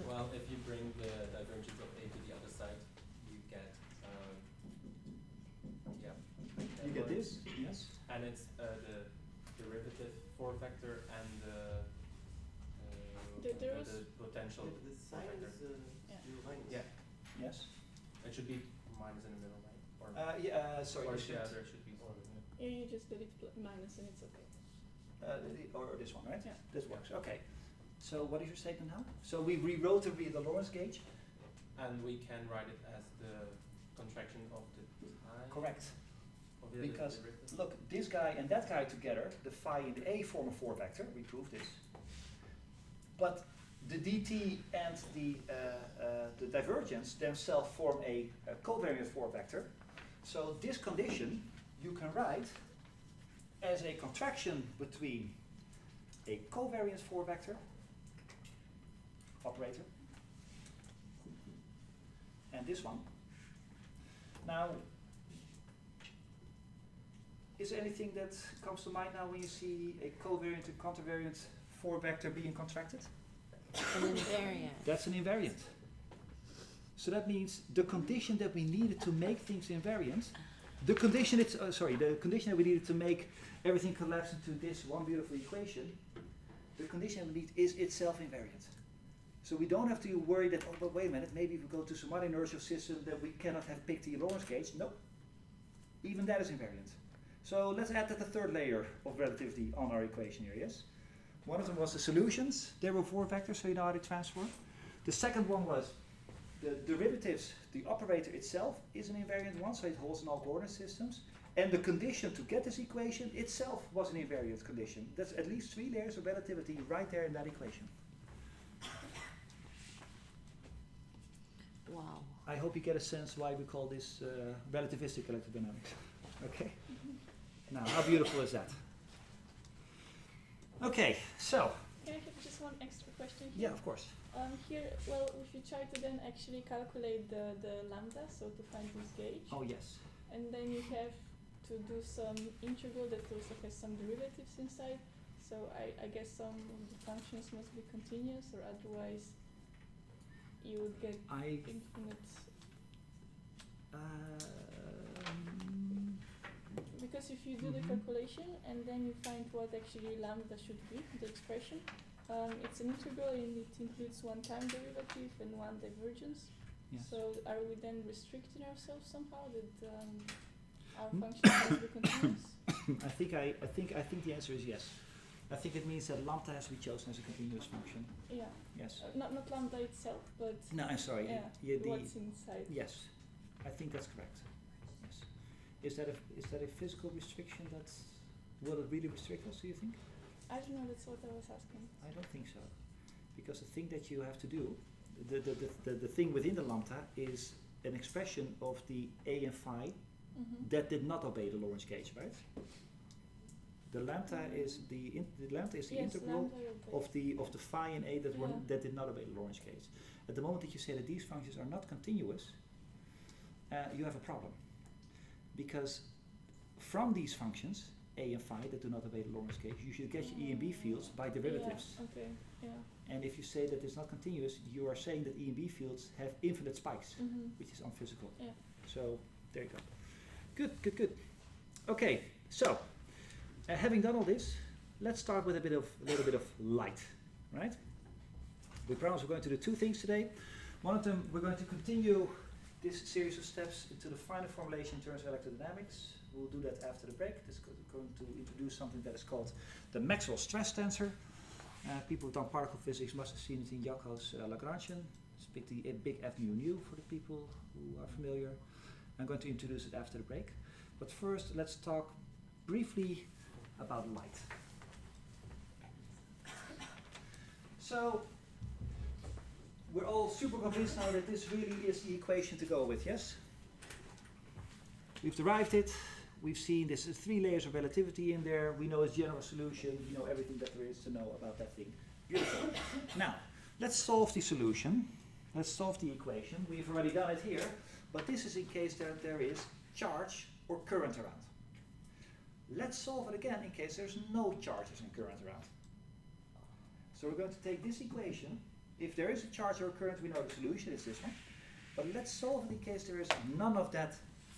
Well, if you bring the divergence of A to the other side, you get, You get this, yes? And it's the derivative four-vector and the potential The sign four-vector. is still minus. Yeah, Yes. it should be minus in the middle, right? Or Sorry. or you should- there should be. Yeah, you just did it minus and it's okay. or this one, right? Yeah. This works, okay. So what is your statement now? So we rewrote the Lorentz gauge? And we can write it as the contraction of the time. Correct. Of the Because, derivative. look, this guy and that guy together, the phi and the A form a four vector, we proved this. But the dt and the divergence themselves form a covariant four vector. So this condition you can write as a contraction between a covariance four vector operator and this one. Now, is there anything that comes to mind now when you see a covariant and contravariant four vector being contracted? An invariant. That's an invariant. So that means the condition that we needed to make things invariant, the condition that we needed to make everything collapse into this one beautiful equation, the condition we need is itself invariant. So we don't have to worry that, oh, but wait a minute, maybe if we go to some other inertial system that we cannot have picked the Lorentz gauge. Nope. Even that is invariant. So let's add that the third layer of relativity on our equation here, yes? One of them was the solutions. There were four vectors, so you know how to transform. The second one was the derivatives. The operator itself is an invariant one, so it holds in all coordinate systems. And the condition to get this equation itself was an invariant condition. That's at least three layers of relativity right there in that equation. Wow. I hope you get a sense why we call this relativistic electrodynamics. Okay? Now, how beautiful is that? Okay, so. Can I have just one extra question Yeah, here? of course. Here, well, if you try to then actually calculate the lambda, so to find this gauge, Oh, yes. and then you have to do some integral that also has some derivatives inside. So I guess some of the functions must be continuous, or otherwise you would get infinite. Because if you do the calculation and then you find what actually lambda should be, the expression, it's an integral and it includes one time derivative and one divergence. Yes. So are we then restricting ourselves somehow that our function must be continuous? I think the answer is yes. I think it means that lambda has to be chosen as a continuous function. Yeah. Yes. Not lambda itself, but No, I'm sorry. yeah, what's inside. Yes, I think that's correct. Yes. Is that a physical restriction? Will it really restrict us? Do you think? I don't know. That's what I was asking. I don't think so, because the thing that you have to do, the thing within the lambda is an expression of the a and phi that did not obey the Lorentz gauge, right? The lambda is the integral of the phi and a that did not obey the Lorentz gauge. At the moment that you say that these functions are not continuous, you have a problem, because from these functions a and phi that do not obey the Lorentz gauge, you should get your E and B fields by derivatives. Yeah, okay. Yeah. And if you say that it's not continuous, you are saying that E and B fields have infinite spikes, which is unphysical. Yeah. So there you go. Good. Okay, so having done all this, let's start with a little bit of light, right? We promise we're going to do two things today. One of them, we're going to continue this series of steps into the final formulation in terms of electrodynamics. We'll do that after the break. This is going to introduce something that is called the Maxwell stress tensor. People who've done particle physics must have seen it in Jaco's Lagrangian. It's a big F mu nu for the people who are familiar. I'm going to introduce it after the break. But first, let's talk briefly about light. So, we're all super convinced now that this really is the equation to go with, yes? We've derived it. We've seen this 3 layers of relativity in there. We know its general solution. We know everything that there is to know about that thing. Beautiful. Now, let's solve the solution. Let's solve the equation. We've already done it here, but this is in case there is charge or current around. Let's solve it again in case there's no charges and current around. So we're going to take this equation. If there is a charge or a current, we know the solution is this one. But let's solve it in case there is none of that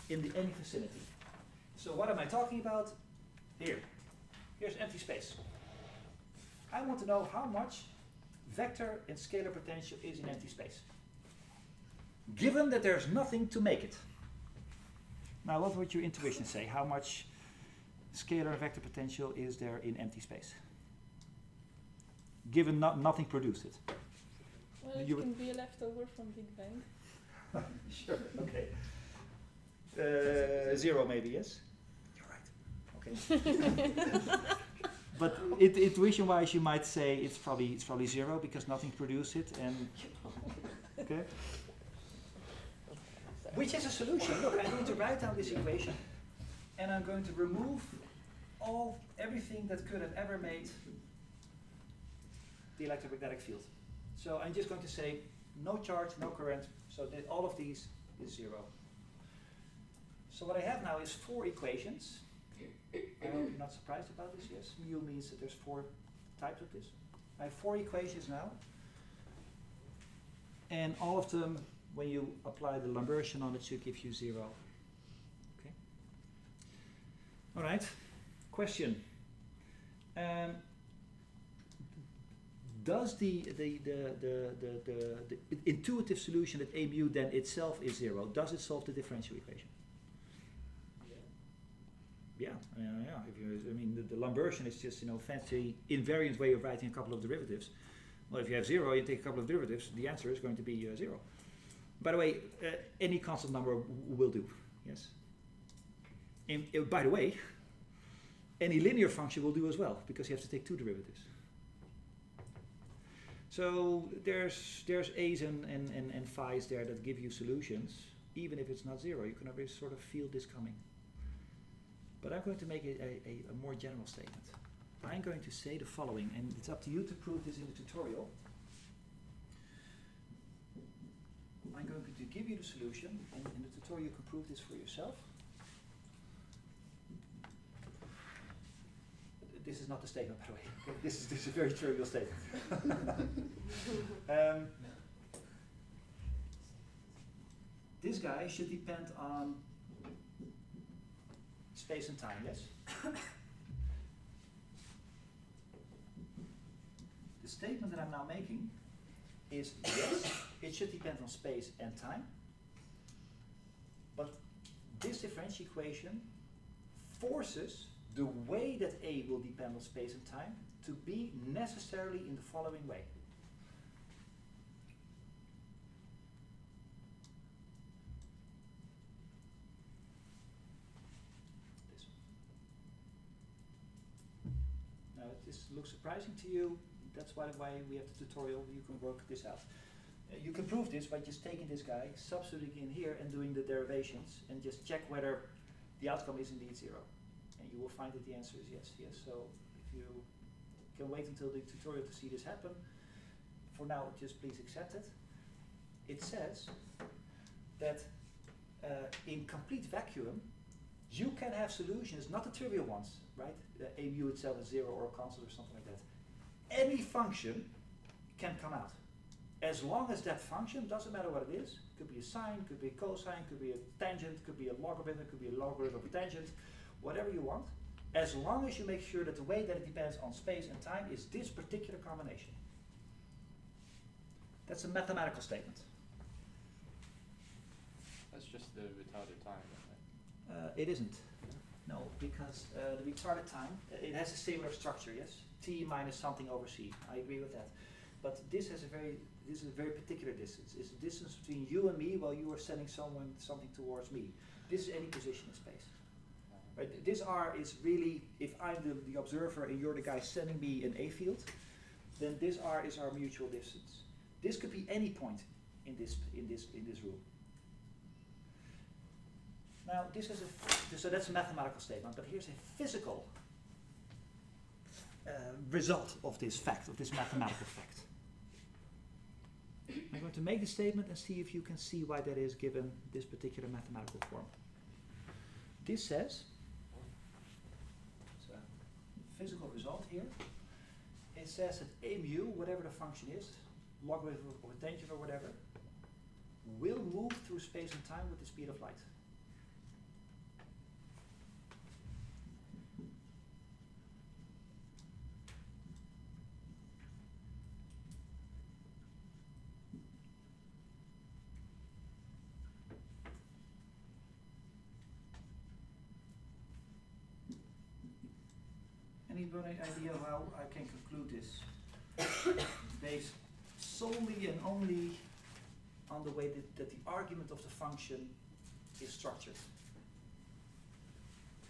in any vicinity. So what am I talking about? Here. Here's empty space. I want to know how much vector and scalar potential is in empty space, given that there's nothing to make it. Now, what would your intuition say? How much scalar and vector potential is there in empty space, given nothing produced it? Well, it can be a leftover from Big Bang. Sure, okay. 0 maybe, yes? You're right. Okay. But intuition-wise, you might say it's probably 0 because nothing produced it, and okay. Which is a solution. Look, I'm going to write down this equation, and I'm going to remove everything that could have ever made the electromagnetic field. So I'm just going to say no charge, no current, so that all of these is 0. So what I have now is 4 equations. I hope you're not surprised about this, yes? Mu means that there's 4 types of this. I have 4 equations now. And all of them, when you apply the Lambertian on it, should give you 0. Okay? All right. Question. Does the intuitive solution that a mu then itself is 0, does it solve the differential equation? Yeah, the Lambertian is just fancy invariant way of writing a couple of derivatives. Well, if you have 0, you take a couple of derivatives. The answer is going to be 0. By the way, any constant number will do. Yes. And by the way, any linear function will do as well because you have to take 2 derivatives. So there's a's and phi's there that give you solutions, even if it's not 0. You can already sort of feel this coming. But I'm going to make a more general statement. I'm going to say the following, and it's up to you to prove this in the tutorial. I'm going to give you the solution, and in the tutorial you can prove this for yourself. This is not the statement, by the way. Okay? This is a very trivial statement. This guy should depend on space and time, yes? The statement that I'm now making is yes, it should depend on space and time, but this differential equation forces the way that A will depend on space and time to be necessarily in the following way. This. Now, if this looks surprising to you, that's why we have the tutorial. You can work this out. You can prove this by just taking this guy, substituting in here, and doing the derivations, and just check whether the outcome is indeed 0. And you will find that the answer is yes. So if you can wait until the tutorial to see this happen, for now just please accept it. It says that in complete vacuum, you can have solutions, not the trivial ones, right? A mu itself is 0 or a constant or something like that. Any function can come out. As long as that function, doesn't matter what it is, could be a sine, could be a cosine, could be a tangent, could be a logarithm, could be a logarithm of a tangent, whatever you want, as long as you make sure that the way that it depends on space and time is this particular combination. That's a mathematical statement. That's just the retarded time, isn't It isn't. No, because the retarded time, it has a similar structure, yes? T minus something over C. I agree with that. But this is a very particular distance. It's the distance between you and me while you are sending something towards me. This is any position in space. Right? This R is really, if I'm the observer and you're the guy sending me an A field, then this R is our mutual distance. This could be any point in this room. Now this is so that's a mathematical statement, but here's a physical result of this fact, of this mathematical fact. I'm going to make the statement and see if you can see why that is given this particular mathematical form. This says, it's a physical result here, it says that a mu, whatever the function is, logarithm or tangent or whatever, will move through space and time with the speed of light. Anybody idea how I can conclude this? Based solely and only on the way that the argument of the function is structured.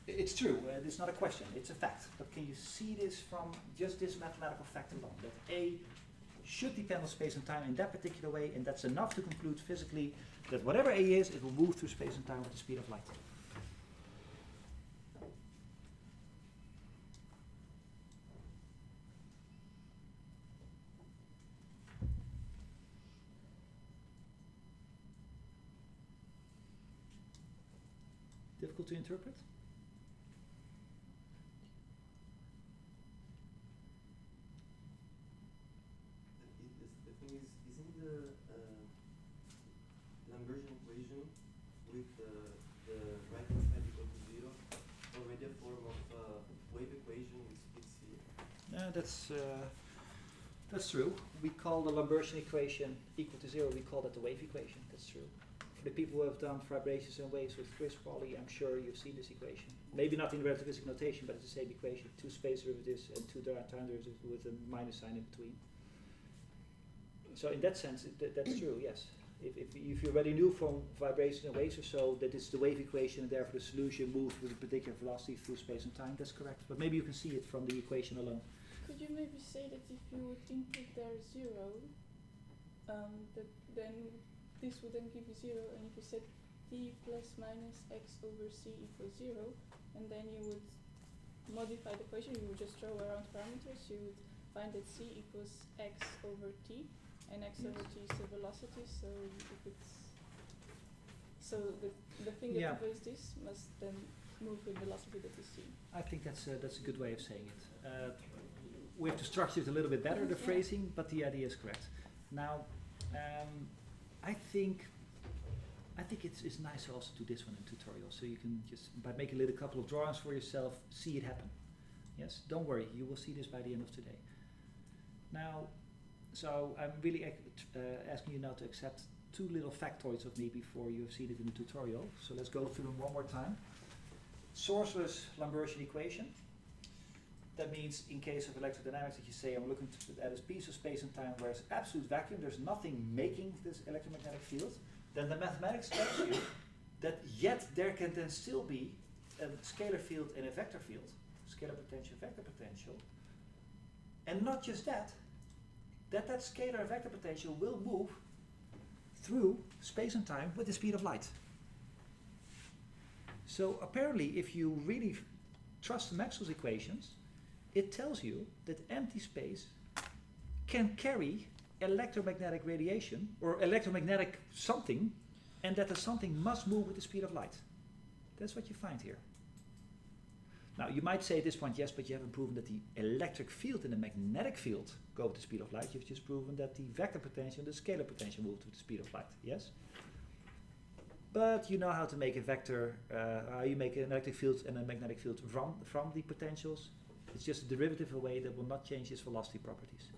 It's true, it's not a question, it's a fact. But can you see this from just this mathematical fact alone? That A should depend on space and time in that particular way, and that's enough to conclude physically that whatever A is, it will move through space and time with the speed of light. Difficult to interpret? The thing is, isn't the Lambertian equation with the right hand side equal to 0 already a form of wave equation with speed c? That's true. We call the Lambertian equation equal to 0, we call that the wave equation. That's true. For the people who have done vibrations and waves with Chris Pauli, I'm sure you've seen this equation. Maybe not in relativistic notation, but it's the same equation. 2 space derivatives and 2 time derivatives with a minus sign in between. So in that sense, that's true, yes. If you already knew from vibrations and waves or so that it's the wave equation and therefore the solution moves with a particular velocity through space and time, that's correct. But maybe you can see it from the equation alone. Could you maybe say that if you would input there 0, then this would then give you 0, and if you set t plus minus x over c equals 0, and then you would modify the equation, you would just throw around parameters, you would find that c equals x over t, and x over t is the velocity, so if it's, so the thing that obeys this must then move with velocity that we see. I think that's a good way of saying it. We have to structure it a little bit better, the phrasing, but the idea is correct. Now, I think it's nice to also do this one in tutorial, so you can just, by making a couple of drawings for yourself, see it happen. Yes, don't worry, you will see this by the end of today. Now, so I'm really asking you now to accept 2 little factoids of me before you have seen it in the tutorial. So let's go through them one more time. Sourceless Lambertian equation. That means in case of electrodynamics that you say I'm looking at a piece of space and time where it's absolute vacuum, there's nothing making this electromagnetic field, then the mathematics tells you that yet there can then still be a scalar field and a vector field, scalar potential, vector potential, and not just that, that scalar and vector potential will move through space and time with the speed of light. So apparently if you really trust Maxwell's equations, it tells you that empty space can carry electromagnetic radiation or electromagnetic something, and that the something must move with the speed of light. That's what you find here. Now you might say at this point, yes, but you haven't proven that the electric field and the magnetic field go with the speed of light. You've just proven that the vector potential and the scalar potential move with the speed of light, yes? But you know how to make a vector, how you make an electric field and a magnetic field from the potentials. It's just a derivative away that will not change its velocity properties.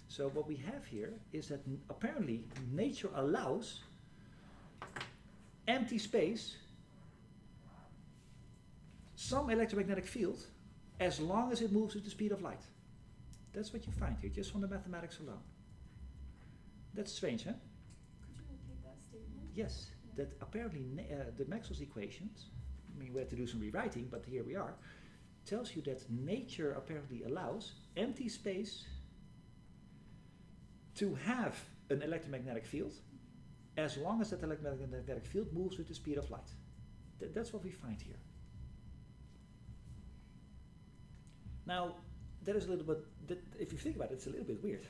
So what we have here is that apparently nature allows empty space some electromagnetic field as long as it moves with the speed of light. That's what you find here, just from the mathematics alone. That's strange, huh? Could you repeat that statement? Yes, that apparently the Maxwell's equations, I mean we have to do some rewriting, but here we are, tells you that nature apparently allows empty space to have an electromagnetic field as long as that electromagnetic field moves with the speed of light. That's what we find here. Now, that is a little bit, if you think about it, it's a little bit weird.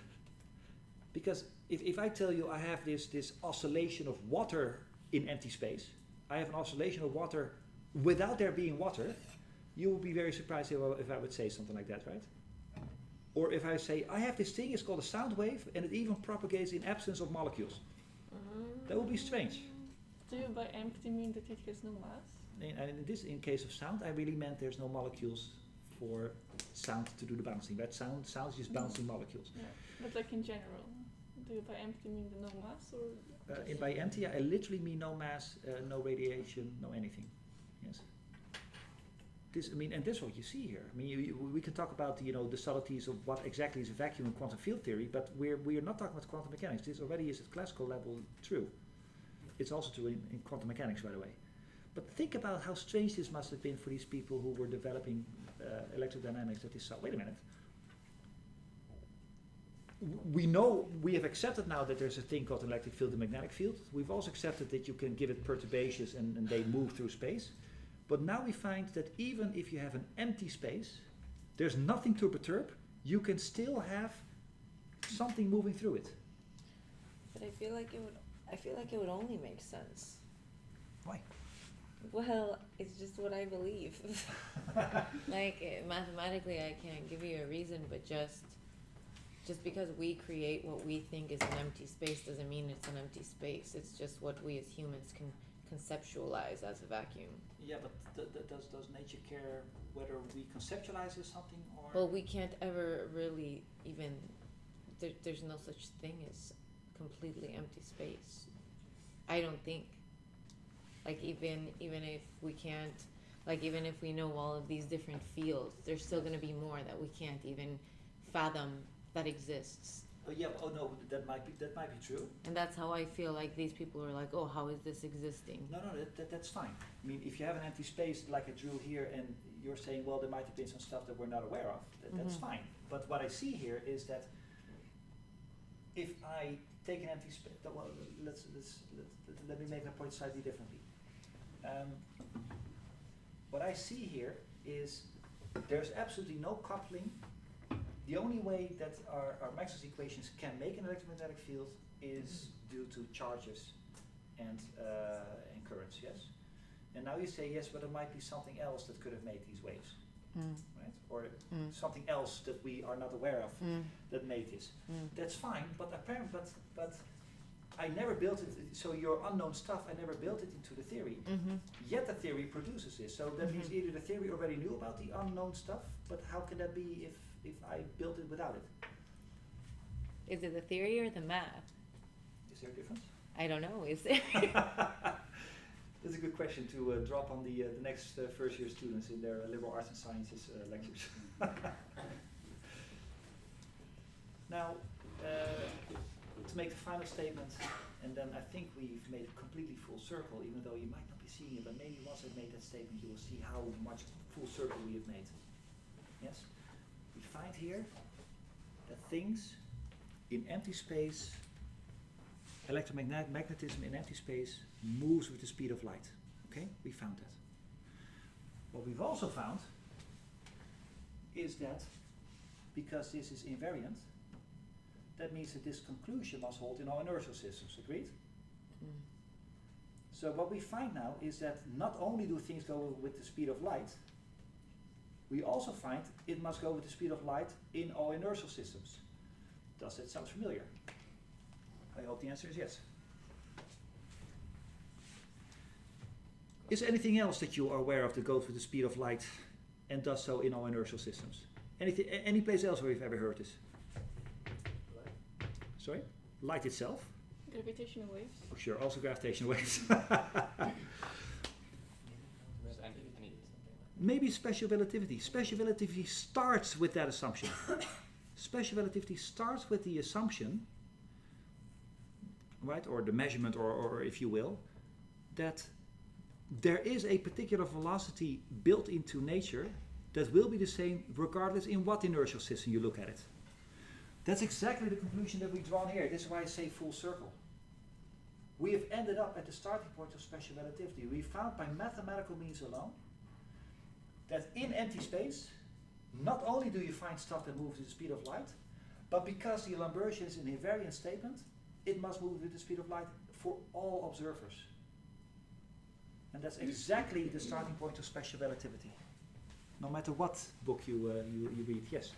Because if I tell you I have this oscillation of water in empty space, I have an oscillation of water without there being water, you will be very surprised if I would say something like that, right? Or if I say, I have this thing, it's called a sound wave, and it even propagates in absence of molecules. That would be strange. Do you by empty mean that it has no mass? And in case of sound, I really meant there's no molecules for sound to do the bouncing. That sound's just bouncing molecules. Yeah, but like in general, do you by empty mean the no mass or? By empty, I literally mean no mass, no radiation, no anything. Yes. And this is what you see here. I mean, we can talk about the subtleties of what exactly is a vacuum in quantum field theory, but we are not talking about quantum mechanics. This already is at classical level true. It's also true in quantum mechanics, by the way. But think about how strange this must have been for these people who were developing electrodynamics. That is, wait a minute. We have accepted now that there's a thing called an electric field and magnetic field. We've also accepted that you can give it perturbations and they move through space. But now we find that even if you have an empty space, there's nothing to perturb, you can still have something moving through it. But I feel like it would only make sense. Why? Well, it's just what I believe. Mathematically I can't give you a reason, but just because we create what we think is an empty space doesn't mean it's an empty space. It's just what we as humans can conceptualize as a vacuum. Yeah, but does nature care whether we conceptualize as something or? Well, we can't ever really even. There's no such thing as completely empty space. I don't think. Like even if we can't, like even if we know all of these different fields, there's still going to be more that we can't even fathom that exists. Oh yeah. Oh no, that might be true. And that's how I feel like these people are like, oh, how is this existing? No, that's fine. I mean, if you have an empty space like I drew here, and you're saying, well, there might have been some stuff that we're not aware of, that's fine. But what I see here is that if I take an empty space, well, let me make my point slightly differently. What I see here is there's absolutely no coupling. The only way that our Maxwell's equations can make an electromagnetic field is due to charges and currents, yes? And now you say, yes, but there might be something else that could have made these waves, right? Or something else that we are not aware of that made this. That's fine, but apparently, but I never built it, so your unknown stuff, I never built it into the theory, yet the theory produces this. So that means either the theory already knew about the unknown stuff, but how can that be if I built it without it? Is it the theory or the math? Is there a difference? I don't know. Is there? That's a good question to drop on the next first year students in their liberal arts and sciences lectures. Now, to make the final statement, and then I think we've made a completely full circle, even though you might not be seeing it, but maybe once I've made that statement, you will see how much full circle we have made. Yes? We find here that things in empty space, electromagnetism in empty space moves with the speed of light. Okay? We found that. What we've also found is that because this is invariant, that means that this conclusion must hold in all inertial systems. Agreed? So what we find now is that not only do things go with the speed of light, we also find it must go with the speed of light in all inertial systems. Does that sound familiar? I hope the answer is yes. Is there anything else that you are aware of that goes with the speed of light and does so in all inertial systems? Any place else where you've ever heard this? Sorry? Light itself? Gravitational waves. Oh, sure, also gravitational waves. Maybe special relativity. Special relativity starts with that assumption. Special relativity starts with the assumption, right, or the measurement, or if you will, that there is a particular velocity built into nature that will be the same regardless in what inertial system you look at it. That's exactly the conclusion that we draw here. This is why I say full circle. We have ended up at the starting point of special relativity. We found by mathematical means alone that in empty space, not only do you find stuff that moves at the speed of light, but because the Lambertian is an invariant statement, it must move with the speed of light for all observers. And that's exactly the starting point of special relativity. No matter what book you read, yes.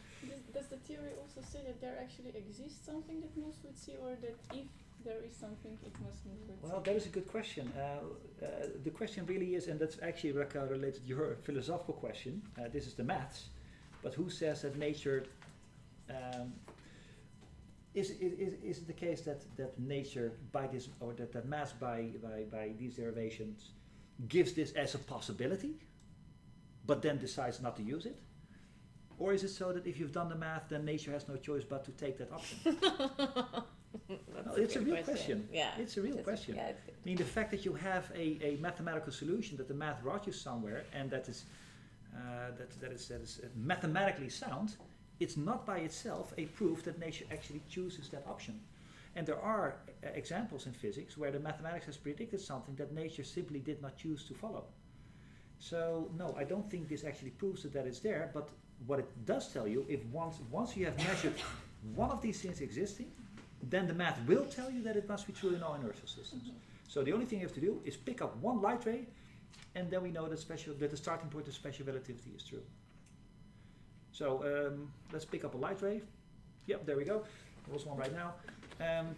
Does the theory also say that there actually exists something that moves with C, or that if there is something, it must move with C? Well, that is a good question. The question really is, and that's actually related to your philosophical question, this is the maths, but who says that nature, is it the case that nature by this, or that maths by these derivations gives this as a possibility, but then decides not to use it? Or is it so that if you've done the math, then nature has no choice but to take that option? No, it's a real question. Yeah, it's a real question. Yeah, I mean, the fact that you have a mathematical solution, that the math brought you somewhere, and that is mathematically sound, it's not by itself a proof that nature actually chooses that option. And there are examples in physics where the mathematics has predicted something that nature simply did not choose to follow. So no, I don't think this actually proves that it's there, but what it does tell you, if once you have measured one of these things existing, then the math will tell you that it must be true in all inertial systems. So the only thing you have to do is pick up one light ray, and then we know that the starting point of special relativity is true. So let's pick up a light ray. Yep, there we go. There's one right now. And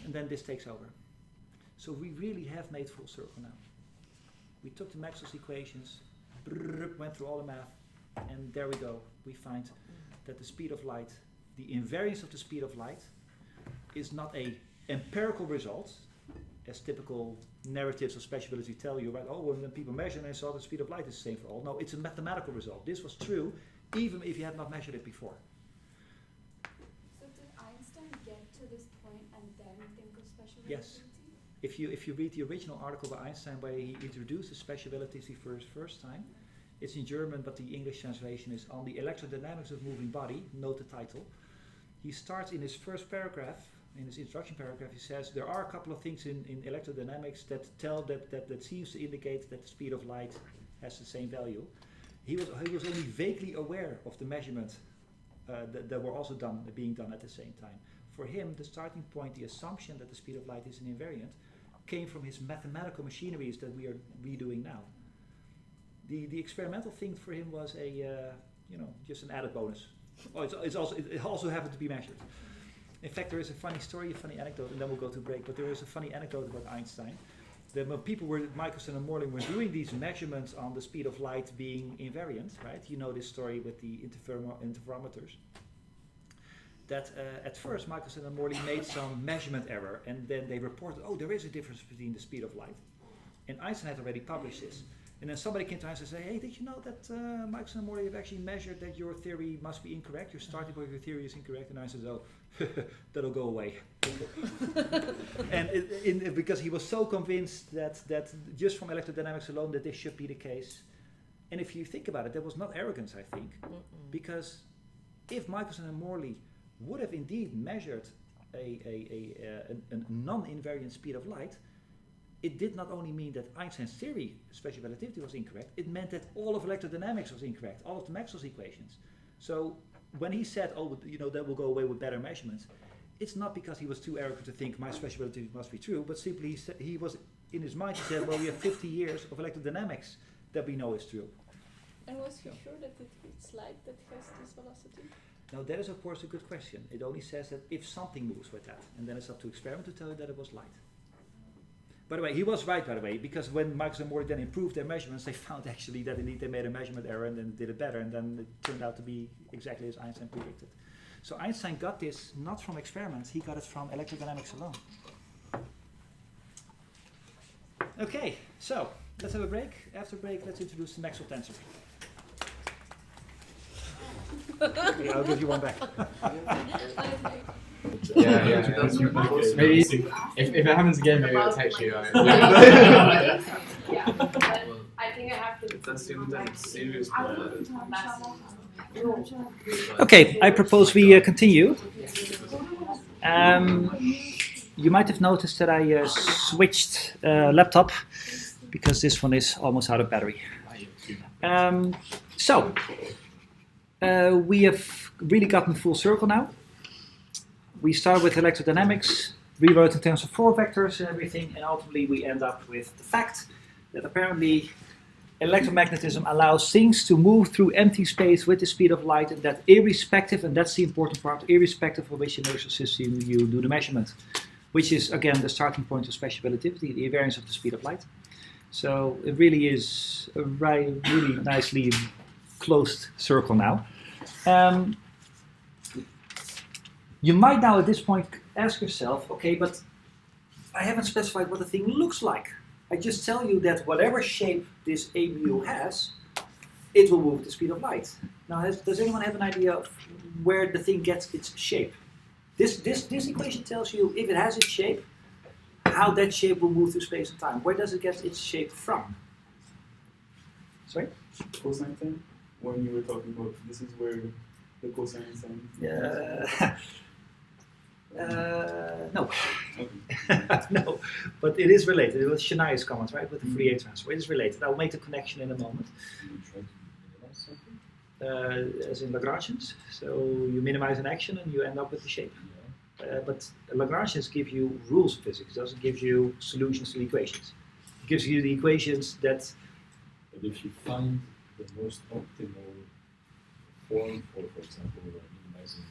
then this takes over. So we really have made full circle now. We took the Maxwell's equations, went through all the math, and there we go. We find that the speed of light, the invariance of the speed of light, is not a empirical result, as typical narratives of special relativity tell you, right? Oh, when people measure and saw the speed of light is the same for all. No, it's a mathematical result. This was true even if you had not measured it before. So did Einstein get to this point and then think of special Yes. relativity? If you read the original article by Einstein where he introduced the special relativity for his first time, it's in German, but the English translation is On the Electrodynamics of Moving Body, note the title. He starts in his first paragraph, in his introduction paragraph, he says there are a couple of things in electrodynamics that seems to indicate that the speed of light has the same value. He was only vaguely aware of the measurements that were also being done at the same time. For him, the starting point, the assumption that the speed of light is an invariant, came from his mathematical machineries that we are redoing now. The experimental thing for him was just an added bonus. It also happened to be measured. In fact, there is a funny story, a funny anecdote, and then we'll go to break. But there is a funny anecdote about Einstein. That when people Michelson and Morley were doing these measurements on the speed of light being invariant, right? You know this story with the interferometers. That at first Michelson and Morley made some measurement error, and then they reported, there is a difference between the speed of light. And Einstein had already published this. And then somebody came to Einstein and said, hey, did you know that Michelson and Morley have actually measured that your theory must be incorrect? Your starting point of your theory is incorrect. And Einstein said, that'll go away. And because he was so convinced that just from electrodynamics alone that this should be the case. And if you think about it, that was not arrogance, I think. Because if Michelson and Morley would have indeed measured a non-invariant speed of light, it did not only mean that Einstein's theory, special relativity, was incorrect, it meant that all of electrodynamics was incorrect, all of the Maxwell's equations. So when he said, that will go away with better measurements, it's not because he was too arrogant to think my special relativity must be true, but simply he was, in his mind, he said, well, we have 50 years of electrodynamics that we know is true. And was he sure that it's light that has this velocity? Now that is of course a good question. It only says that if something moves with that, and then it's up to experiment to tell you that it was light. By the way, he was right, by the way, because when Michelson and Morley then improved their measurements, they found actually that indeed they made a measurement error and then did it better, and then it turned out to be exactly as Einstein predicted. So Einstein got this not from experiments, he got it from electrodynamics alone. Okay, so let's have a break. After break, let's introduce the Maxwell Tensor. Okay, I'll give you one back. Yeah. Maybe if it happens again, maybe I'll text you. I think I have to. That's the serious. Okay, I propose we continue. You might have noticed that I switched laptop because this one is almost out of battery. We have really gotten full circle now. We start with electrodynamics, rewrote in terms of 4 vectors and everything, and ultimately we end up with the fact that apparently electromagnetism allows things to move through empty space with the speed of light, and that irrespective, and that's the important part, irrespective of which inertial system you do the measurement, which is again the starting point of special relativity, the invariance of the speed of light. So it really is a really nicely closed circle now. You might now at this point ask yourself, okay, but I haven't specified what the thing looks like. I just tell you that whatever shape this AMU has, it will move at the speed of light. Now, does anyone have an idea of where the thing gets its shape? This equation tells you if it has its shape, how that shape will move through space and time. Where does it get its shape from? Sorry? Cosine sign? When you were talking about this is where the cosine sign. No. No, but it is related. It was Shania's comment, right, with the Fourier transform. It is related. I'll make the connection in a moment. As in Lagrangians. So you minimize an action and you end up with the shape. But Lagrangians give you rules of physics. It doesn't give you solutions to the equations. It gives you the equations that... But if you find the most optimal form for example, minimizing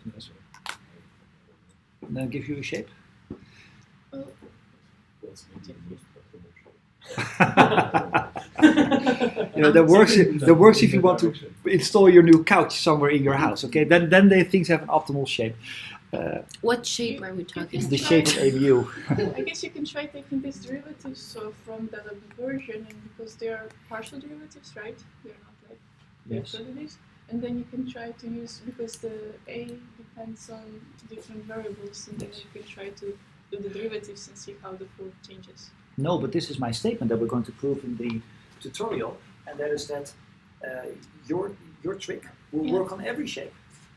energy, and then give you a shape. what's maybe the most optimal shape? That works if you want to install your new couch somewhere in your house. Okay, then the things have an optimal shape. What shape are we talking It's about? the shape of AMU. I guess you can try taking these derivatives so from the version, and because they are partial derivatives, right? They're not like Yes. derivatives. And then you can try to use, because the A depends on different variables, and then you can try to do the derivatives and see how the form changes. No, but this is my statement that we're going to prove in the tutorial, and that is that your trick will work on every shape.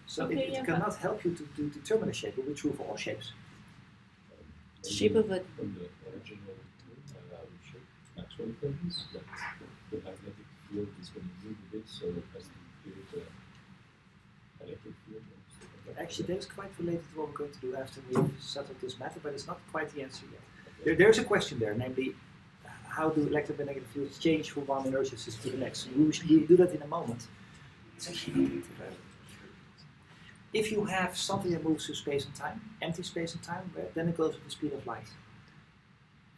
So it cannot help you to determine a shape. It will be true for all shapes. The shape of a From the original shape, Maxwell equations, that the magnetic field is going to move a bit, so it has to create an electric field. Actually, that is quite related to what we're going to do after we've settled this matter, but it's not quite the answer yet. There's a question there, namely, how do electromagnetic fields change from one inertia system to the next? We'll do that in a moment. It's actually if you have something that moves through space and time, empty space and time, then it goes with the speed of light.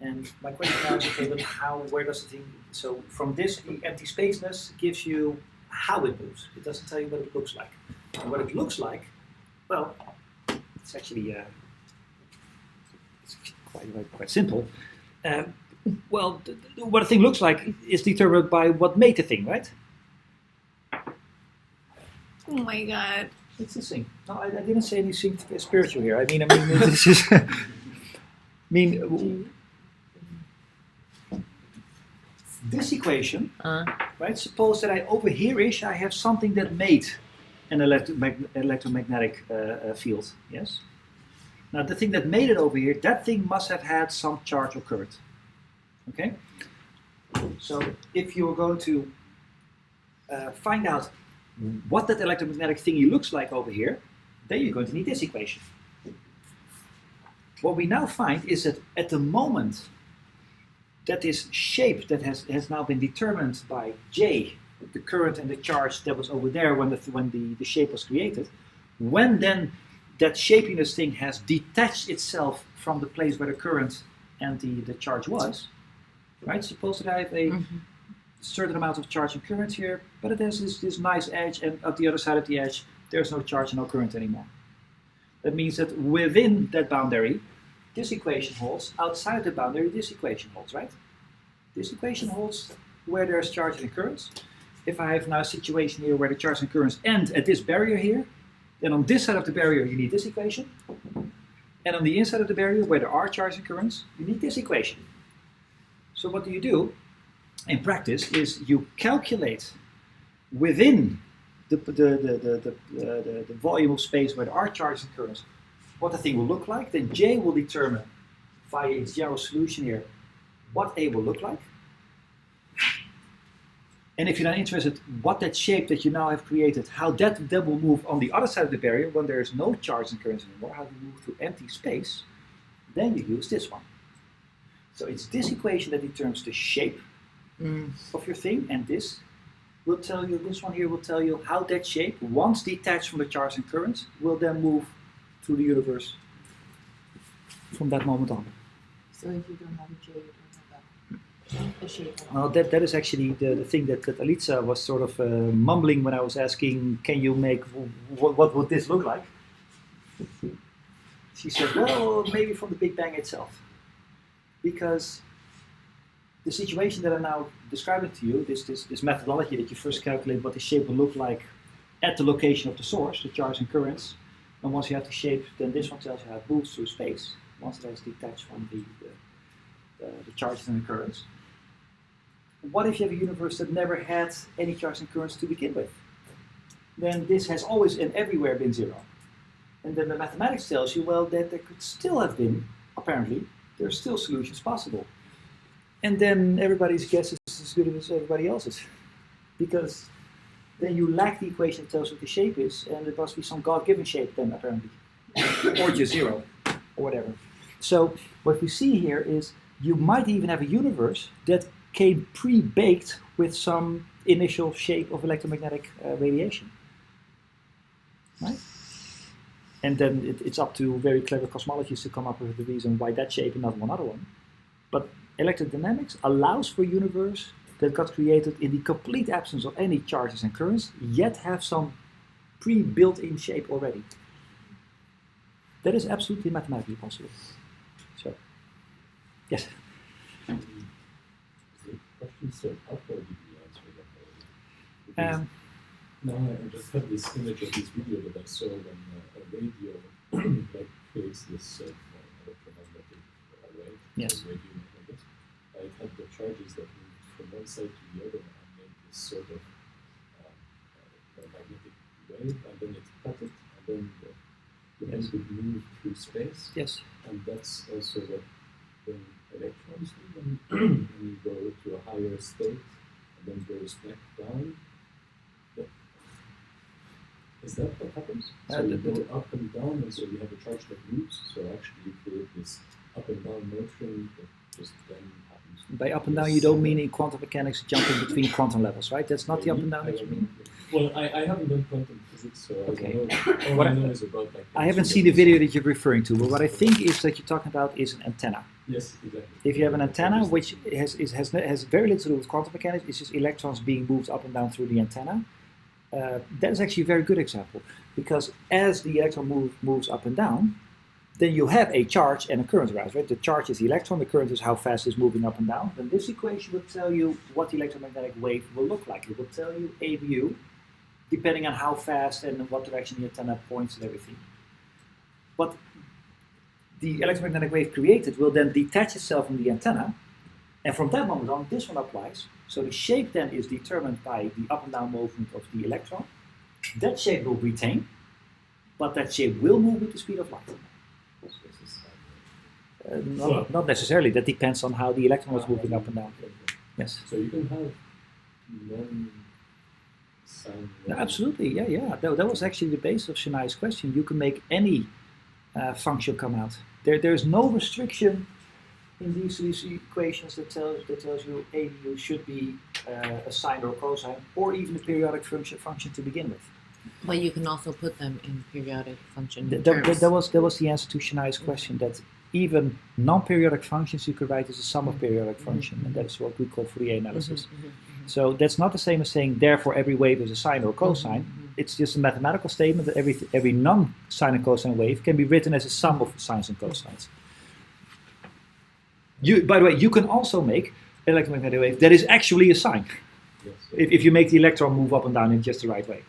And my question now is, okay, but where does the thing, so from this, the empty spaceness gives you how it moves. It doesn't tell you what it looks like. And what it looks like, well, it's actually it's quite simple. Well, what a thing looks like is determined by what made the thing, right? Oh my god. It's a thing. No, I didn't say anything spiritual here. I mean, this is. This equation, right? Suppose that over here-ish, I have something that made an electromagnetic field. Yes. Now, the thing that made it over here, that thing must have had some charge or current. Okay. So, if you're going to find out what that electromagnetic thingy looks like over here, then you're going to need this equation. What we now find is that at the moment that this shape that has now been determined by J, the current and the charge that was over there when the shape was created, when then that shapiness thing has detached itself from the place where the current and the charge was, right? Suppose that I have a certain amount of charge and current here, but it has this nice edge, and at the other side of the edge, there's no charge and no current anymore. That means that within that boundary, this equation holds. Outside the boundary, this equation holds, right? This equation holds where there's charge and currents. If I have now a situation here where the charge and currents end at this barrier here, then on this side of the barrier, you need this equation. And on the inside of the barrier, where there are charge and currents, you need this equation. So what do you do in practice is you calculate within the volume of space where there are charges and currents what the thing will look like. Then J will determine via its general solution here what A will look like. And if you're not interested what that shape that you now have created, how that will move on the other side of the barrier when there is no charge and currents anymore, how to move through empty space, then you use this one. So it's this equation that determines the shape of your thing, and this will tell you, this one here will tell you how that shape, once detached from the charge and currents, will then move through the universe from that moment on. So if you don't have a J, you don't have a shape. Well, that is actually the thing that Alica was sort of mumbling when I was asking, can you make, what would this look like? She said, well, maybe from the Big Bang itself. Because the situation that I'm now describing to you, this methodology that you first calculate what the shape will look like at the location of the source, the charge and currents, and once you have the shape, then this one tells you how it moves through space, once it has detached from the charges and the currents. What if you have a universe that never had any charge and currents to begin with? Then this has always and everywhere been zero. And then the mathematics tells you, well, that there could still have been, apparently, there are still solutions possible. And then everybody's guess is as good as everybody else's. Because then you lack the equation that tells what the shape is, and it must be some God-given shape then, apparently. Or just zero, or whatever. So what we see here is you might even have a universe that came pre-baked with some initial shape of electromagnetic radiation. Right? And then it's up to very clever cosmologists to come up with the reason why that shape and not one other one. But electrodynamics allows for a universe that got created in the complete absence of any charges and currents, yet have some pre-built-in shape already. That is absolutely mathematically possible. So, yes? The question so how far did you answer that? Now I just have this image of this video that I saw when a radio like creates this electromagnetic wave. Yes. Radio, I guess. It had the charges that moved from one side to the other and made this sort of magnetic wave, and then it cut it, and then the thing could move through space. Yes. And that's also what when electrons do when you go to a higher state and then goes back down. Is that what happens? So you go up and down, and so you have a charge that moves. So actually, you create this up and down motion that just then happens. By up and down, you don't mean in quantum mechanics jumping between quantum levels, right? That's not the up and down that you mean. Well, I haven't done quantum physics, so okay. I don't know. All I know is about like. I haven't seen the video that you're referring to, but what I think is that you're talking about is an antenna. Yes, exactly. If you have an antenna which has very little to do with quantum mechanics, it's just electrons being moved up and down through the antenna. That is actually a very good example, because as the electron moves up and down, then you have a charge and a current aroused, right? The charge is the electron, the current is how fast it's moving up and down. Then this equation will tell you what the electromagnetic wave will look like. It will tell you a mu, depending on how fast and in what direction the antenna points and everything. But the electromagnetic wave created will then detach itself from the antenna, and from that moment on, this one applies. So the shape then is determined by the up and down movement of the electron. That shape will retain, but that shape will move with the speed of light. Not necessarily. That depends on how the electron was moving up and down. Yes. So you can have non-sign. No, absolutely. Yeah. That was actually the base of Shania's question. You can make any function come out. There's no restriction in these equations that tells you a mu should be a sine or a cosine, or even a periodic function to begin with. But you can also put them in periodic function terms. That was the answer to Shania's question, that even non-periodic functions you could write as a sum of periodic function, and that's what we call Fourier analysis. So that's not the same as saying therefore every wave is a sine or a cosine. It's just a mathematical statement that every non-sine and cosine wave can be written as a sum of sines and cosines. By the way, you can also make an electromagnetic wave that is actually a sine, if you make the electron move up and down in just the right way.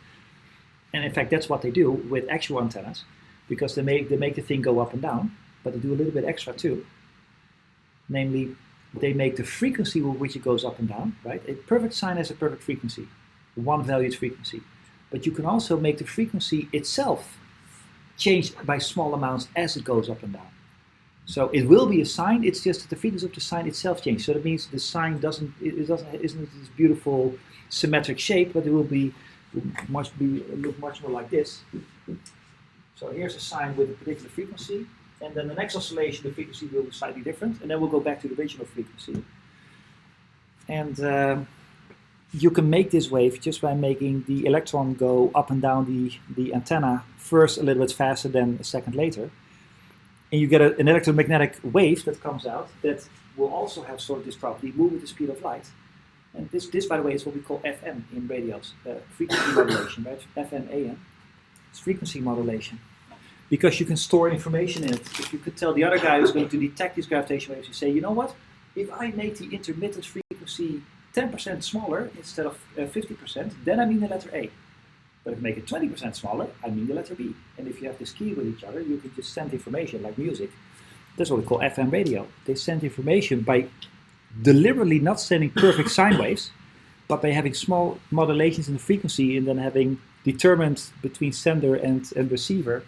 And in fact, that's what they do with actual antennas, because they make the thing go up and down, but they do a little bit extra too. Namely, they make the frequency with which it goes up and down, right? A perfect sine has a perfect frequency, one valued frequency. But you can also make the frequency itself change by small amounts as it goes up and down. So it will be a sine, it's just that the frequency of the sine itself changes. So that means the sine isn't this beautiful symmetric shape, but it will look much more like this. So here's a sine with a particular frequency, and then the next oscillation the frequency will be slightly different, and then we'll go back to the original frequency. And you can make this wave just by making the electron go up and down the antenna first a little bit faster than a second later. And you get an electromagnetic wave that comes out that will also have sort of this property, move with the speed of light. And this, by the way, is what we call FM in radios, frequency modulation, right? FM, AM. It's frequency modulation. Because you can store information in it. If you could tell the other guy who's going to detect these gravitational waves, you say, you know what? If I make the intermittent frequency 10% smaller instead of 50%, then I mean the letter A. But if you make it 20% smaller, I mean the letter B. And if you have this key with each other, you can just send information like music. That's what we call FM radio. They send information by deliberately not sending perfect sine waves, but by having small modulations in the frequency and then having determined between sender and receiver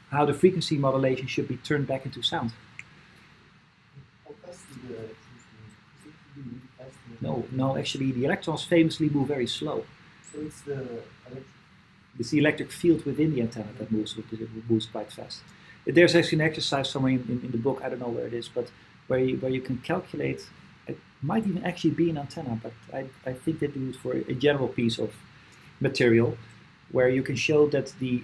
how the frequency modulation should be turned back into sound. No, actually the electrons famously move very slow. So it's the electric field within the antenna that moves quite fast. There's actually an exercise somewhere in the book, I don't know where it is, but where you can calculate, it might even actually be an antenna, but I think they do it for a general piece of material, where you can show that the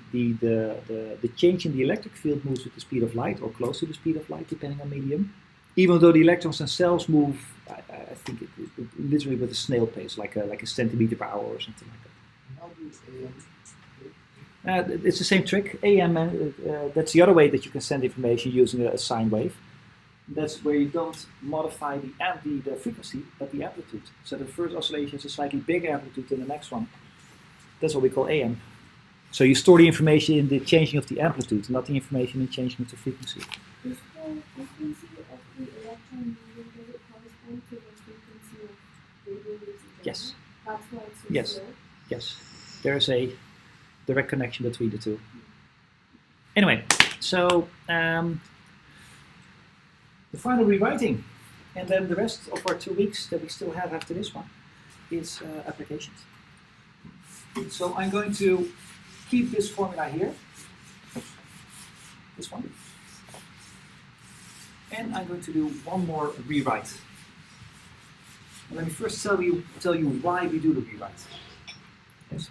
change in the electric field moves with the speed of light, or close to the speed of light, depending on medium, even though the electrons themselves move, I think it literally with a snail pace, like a centimeter per hour or something like that. How do AM? It's the same trick. AM, that's the other way that you can send information using a sine wave. That's where you don't modify the frequency, but the amplitude. So the first oscillation has a slightly bigger amplitude than the next one. That's what we call AM. So you store the information in the changing of the amplitude, not the information in changing of the frequency. Is the frequency of the electron moving, does it correspond to the frequency of radio waves in general? Yes. That's why it's so slow? Yes. There is a direct connection between the two. Anyway, so the final rewriting, and then the rest of our 2 weeks that we still have after this one is applications. So I'm going to keep this formula here, this one, and I'm going to do one more rewrite. Let me first tell you why we do the rewrite. Yes.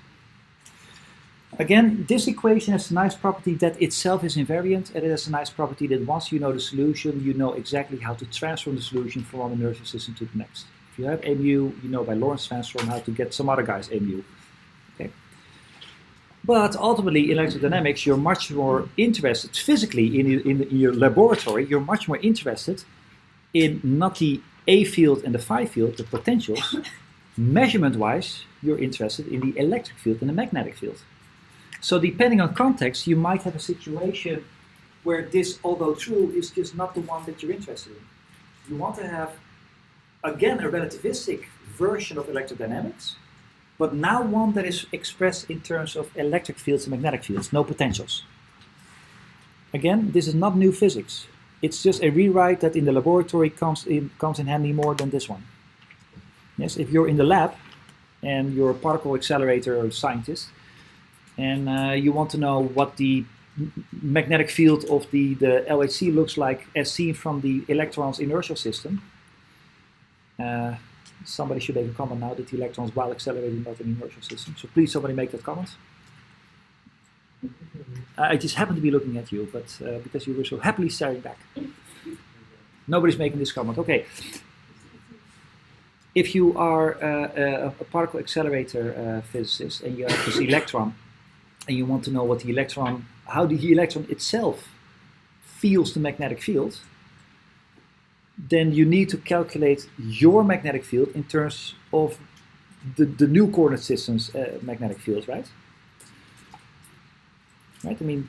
Again, this equation has a nice property that itself is invariant, and it has a nice property that once you know the solution, you know exactly how to transform the solution from one inertial system to the next. If you have mu, you know by Lorentz Transform how to get some other guy's mu. Okay. But ultimately, in electrodynamics, you're much more interested, physically in your laboratory, you're much more interested in not the A field and the phi field, the potentials. Measurement-wise, you're interested in the electric field and the magnetic field. So depending on context, you might have a situation where this, although true, is just not the one that you're interested in. You want to have, again, a relativistic version of electrodynamics, but now one that is expressed in terms of electric fields and magnetic fields, no potentials. Again, this is not new physics. It's just a rewrite that in the laboratory comes in handy more than this one. Yes, if you're in the lab and you're a particle accelerator scientist and you want to know what the magnetic field of the LHC looks like as seen from the electron's inertial system, somebody should make a comment now that the electrons while accelerating not an inertial system. So please somebody make that comment. I just happened to be looking at you, but because you were so happily staring back. Nobody's making this comment. Okay. If you are a particle accelerator physicist and you have this electron, and you want to know what the electron, how the electron itself feels the magnetic field, then you need to calculate your magnetic field in terms of the new coordinate system's magnetic field, right? Right? I mean,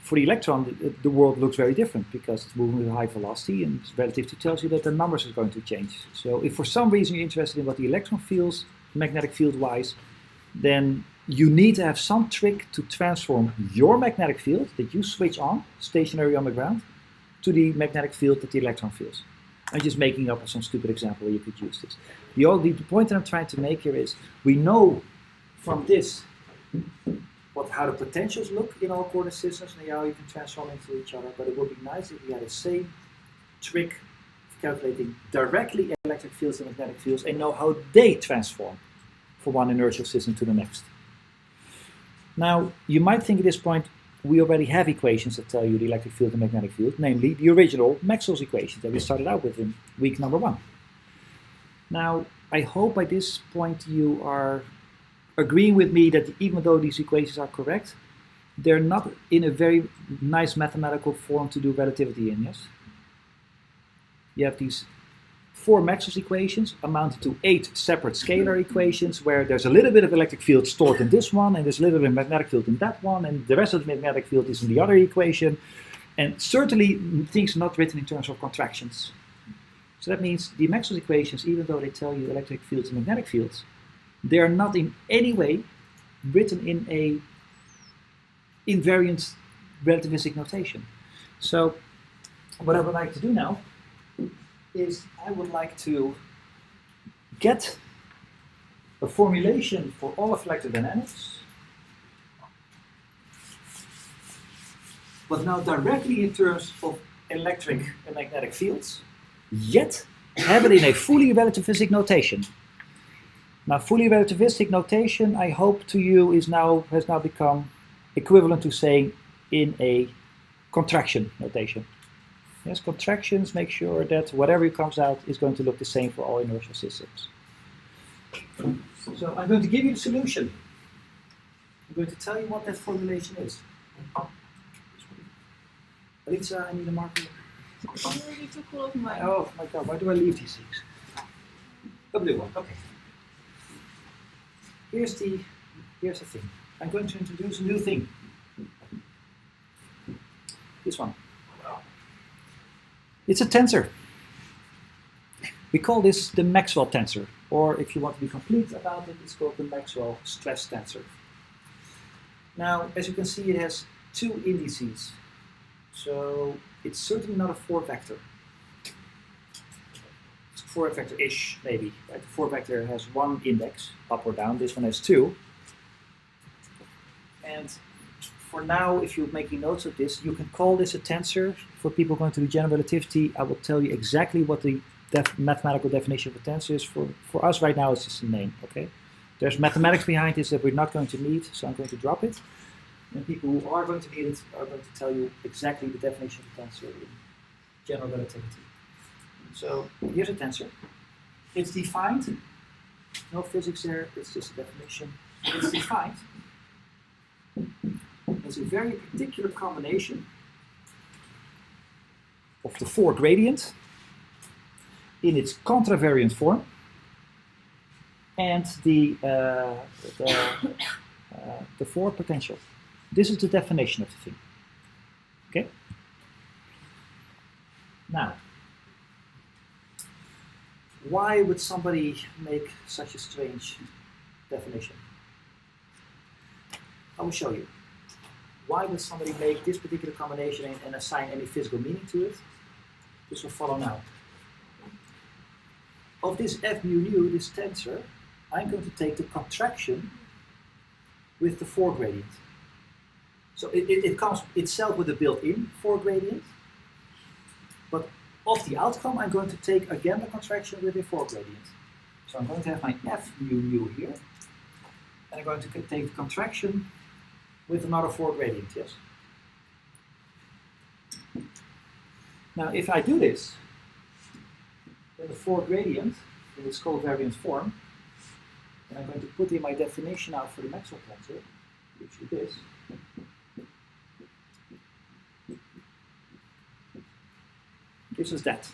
for the electron, the world looks very different because it's moving with a high velocity, and relativity tells you that the numbers are going to change. So if for some reason you're interested in what the electron feels, magnetic field-wise, then you need to have some trick to transform your magnetic field that you switch on, stationary on the ground, to the magnetic field that the electron feels. I'm just making up some stupid example where you could use this. The point that I'm trying to make here is, we know from this how the potentials look in all coordinate systems and how you can transform into each other, but it would be nice if we had the same trick of calculating directly electric fields and magnetic fields and know how they transform from one inertial system to the next. Now, you might think at this point, we already have equations that tell you the electric field and magnetic field, namely the original Maxwell's equations that we started out with in week number 1. Now, I hope by this point you are agreeing with me that even though these equations are correct, they're not in a very nice mathematical form to do relativity in, yes? You have these 4 Maxwell's equations amounting to 8 separate scalar equations where there's a little bit of electric field stored in this one, and there's a little bit of magnetic field in that one, and the rest of the magnetic field is in the other equation. And certainly things are not written in terms of contractions. So that means the Maxwell's equations, even though they tell you electric fields and magnetic fields, they are not in any way written in a invariant relativistic notation. So what I would like to do now is I would like to get a formulation for all of electrodynamics, but now directly in terms of electric and magnetic fields, yet have it in a fully relativistic notation. Now, fully relativistic notation, I hope to you, has now become equivalent to saying in a contraction notation. Yes, contractions make sure that whatever comes out is going to look the same for all inertial systems. So I'm going to give you the solution. I'm going to tell you what that formulation is. Lisa, I need a marker. I already took all of mine. Oh my God, why do I leave these things? A blue one, okay. Here's the thing. I'm going to introduce a new thing. This one. It's a tensor. We call this the Maxwell tensor, or if you want to be complete about it, it's called the Maxwell stress tensor. Now, as you can see, it has 2 indices. So it's certainly not a 4-vector. It's 4-vector-ish, maybe. Right? The 4-vector has 1 index, up or down. This one has 2. And for now, if you're making notes of this, you can call this a tensor. For people going to the general relativity, I will tell you exactly what the mathematical definition of a tensor is. For us right now, it's just a name, okay? There's mathematics behind this that we're not going to need, so I'm going to drop it. And people who are going to need it are going to tell you exactly the definition of a tensor in general relativity. So here's a tensor. It's defined. No physics there, it's just a definition. It's defined. It's a very particular combination of the 4 gradient in its contravariant form and the 4 potential. This is the definition of the thing. Okay? Now, why would somebody make such a strange definition? I will show you. Why would somebody make this particular combination and assign any physical meaning to it? This will follow now. Of this f mu nu, this tensor, I'm going to take the contraction with the 4 gradient. So it comes itself with a built-in 4 gradient, but of the outcome, I'm going to take again the contraction with a 4 gradient. So I'm going to have my f mu nu here, and I'm going to take the contraction with another 4 gradient, yes? Now, if I do this, then the 4 gradient in its covariant form, and I'm going to put in my definition now for the Maxwell tensor, which is this. Gives us that.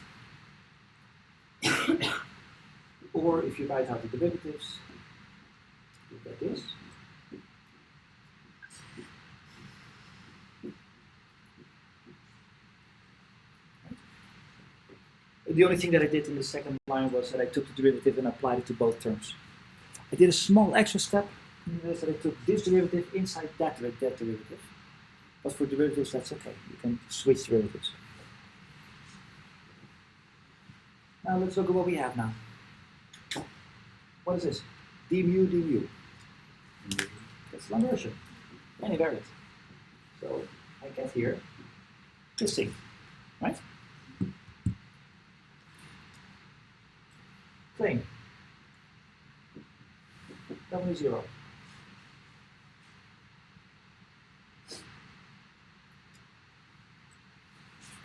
Or if you write out the derivatives, you get this. The only thing that I did in the second line was that I took the derivative and applied it to both terms. I did a small extra step, that I took this derivative inside that derivative. But for derivatives, that's okay. You can switch derivatives. Now let's look at what we have now. What is this? d mu, d mu. That's Lambert, any variant. So I get here this thing, right? Plane. W0.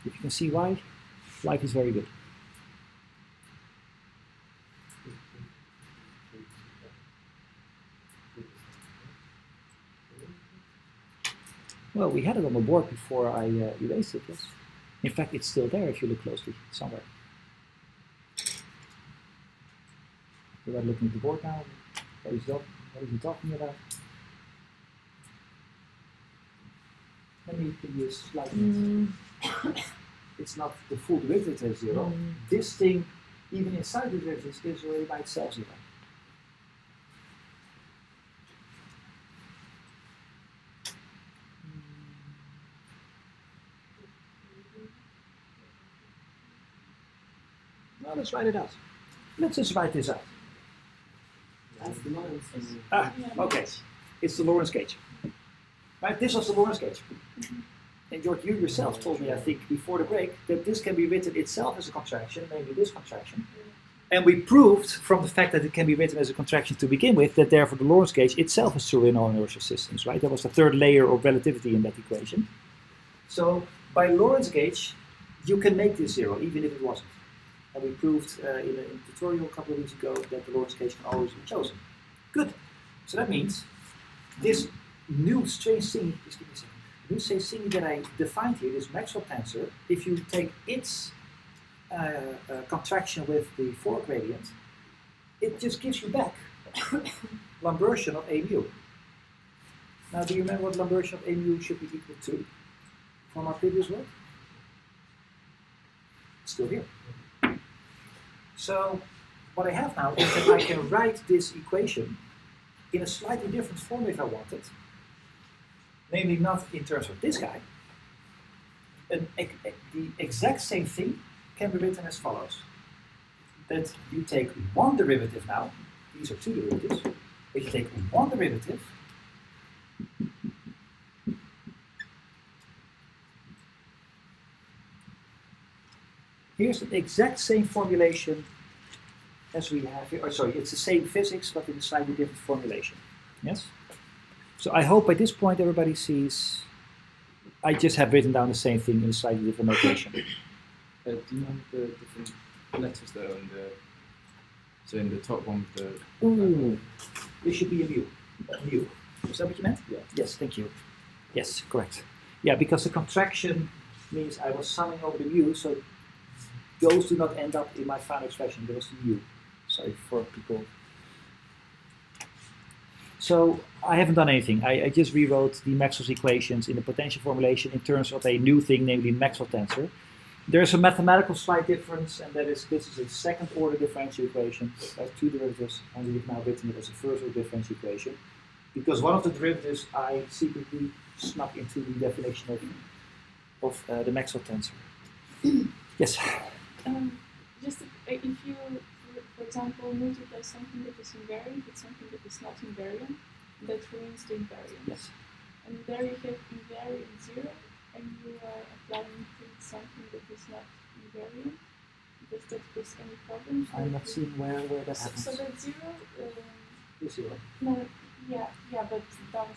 If you can see why, life is very good. Well, we had it on the board before I erased it, yes. In fact, it's still there if you look closely, somewhere. We are looking at the board now. What is he talking about? Let me give you a slight It's not the full derivative 0. This thing, even inside the derivative, is already by itself 0. Now let's write it out. Let's just write this out. That's the Lorentz. Okay. It's the Lorentz gauge. Right? This was the Lorentz gauge. And George, you yourself told me, I think, before the break, that this can be written itself as a contraction, namely this contraction. And we proved from the fact that it can be written as a contraction to begin with, that therefore the Lorentz gauge itself is true in all inertial systems, right? That was the third layer of relativity in that equation. So by Lorentz gauge, you can make this 0, even if it wasn't. And we proved in a tutorial a couple of weeks ago that the Lorentz gauge can always be chosen. Good. So that means this new strange thing, just give me a second. New strange thing that I defined here, this Maxwell tensor, if you take its contraction with the 4 gradient, it just gives you back Lambertian of A mu. Now, do you remember what Lambertian of A mu should be equal to from our previous work? It's still here. So what I have now is that I can write this equation in a slightly different form if I wanted. Namely, not in terms of this guy. The exact same thing can be written as follows. That you take one derivative now, these are two derivatives, but you take one derivative Here's the exact same formulation as we have here. Or sorry, it's the same physics, but in a slightly different formulation. Yes? So I hope by this point everybody sees I just have written down the same thing in a slightly different notation. Do you have the different letters there on the, so in the top one with the... Ooh, this should be a mu. Mu. Is that what you meant? Yeah. Yes, thank you. Yes, correct. Yeah, because the contraction means I was summing over the mu, so those do not end up in my final expression. There was the mu. Sorry for people. So I haven't done anything. I just rewrote the Maxwell's equations in the potential formulation in terms of a new thing, namely Maxwell tensor. There's a mathematical slight difference, and that is this is a second order differential equation. It has two derivatives, and we've now written it as a first order differential equation. Because one of the derivatives I secretly snuck into the definition of the Maxwell tensor. Yes? Just if you, for example, multiply something that is invariant with something that is not invariant, that ruins the invariance. Yes. And there you have invariant 0, and you are applying to something that is not invariant. Does that cause any problems? I'm not seeing where that happens. So that 0. This 0. No, yeah, but down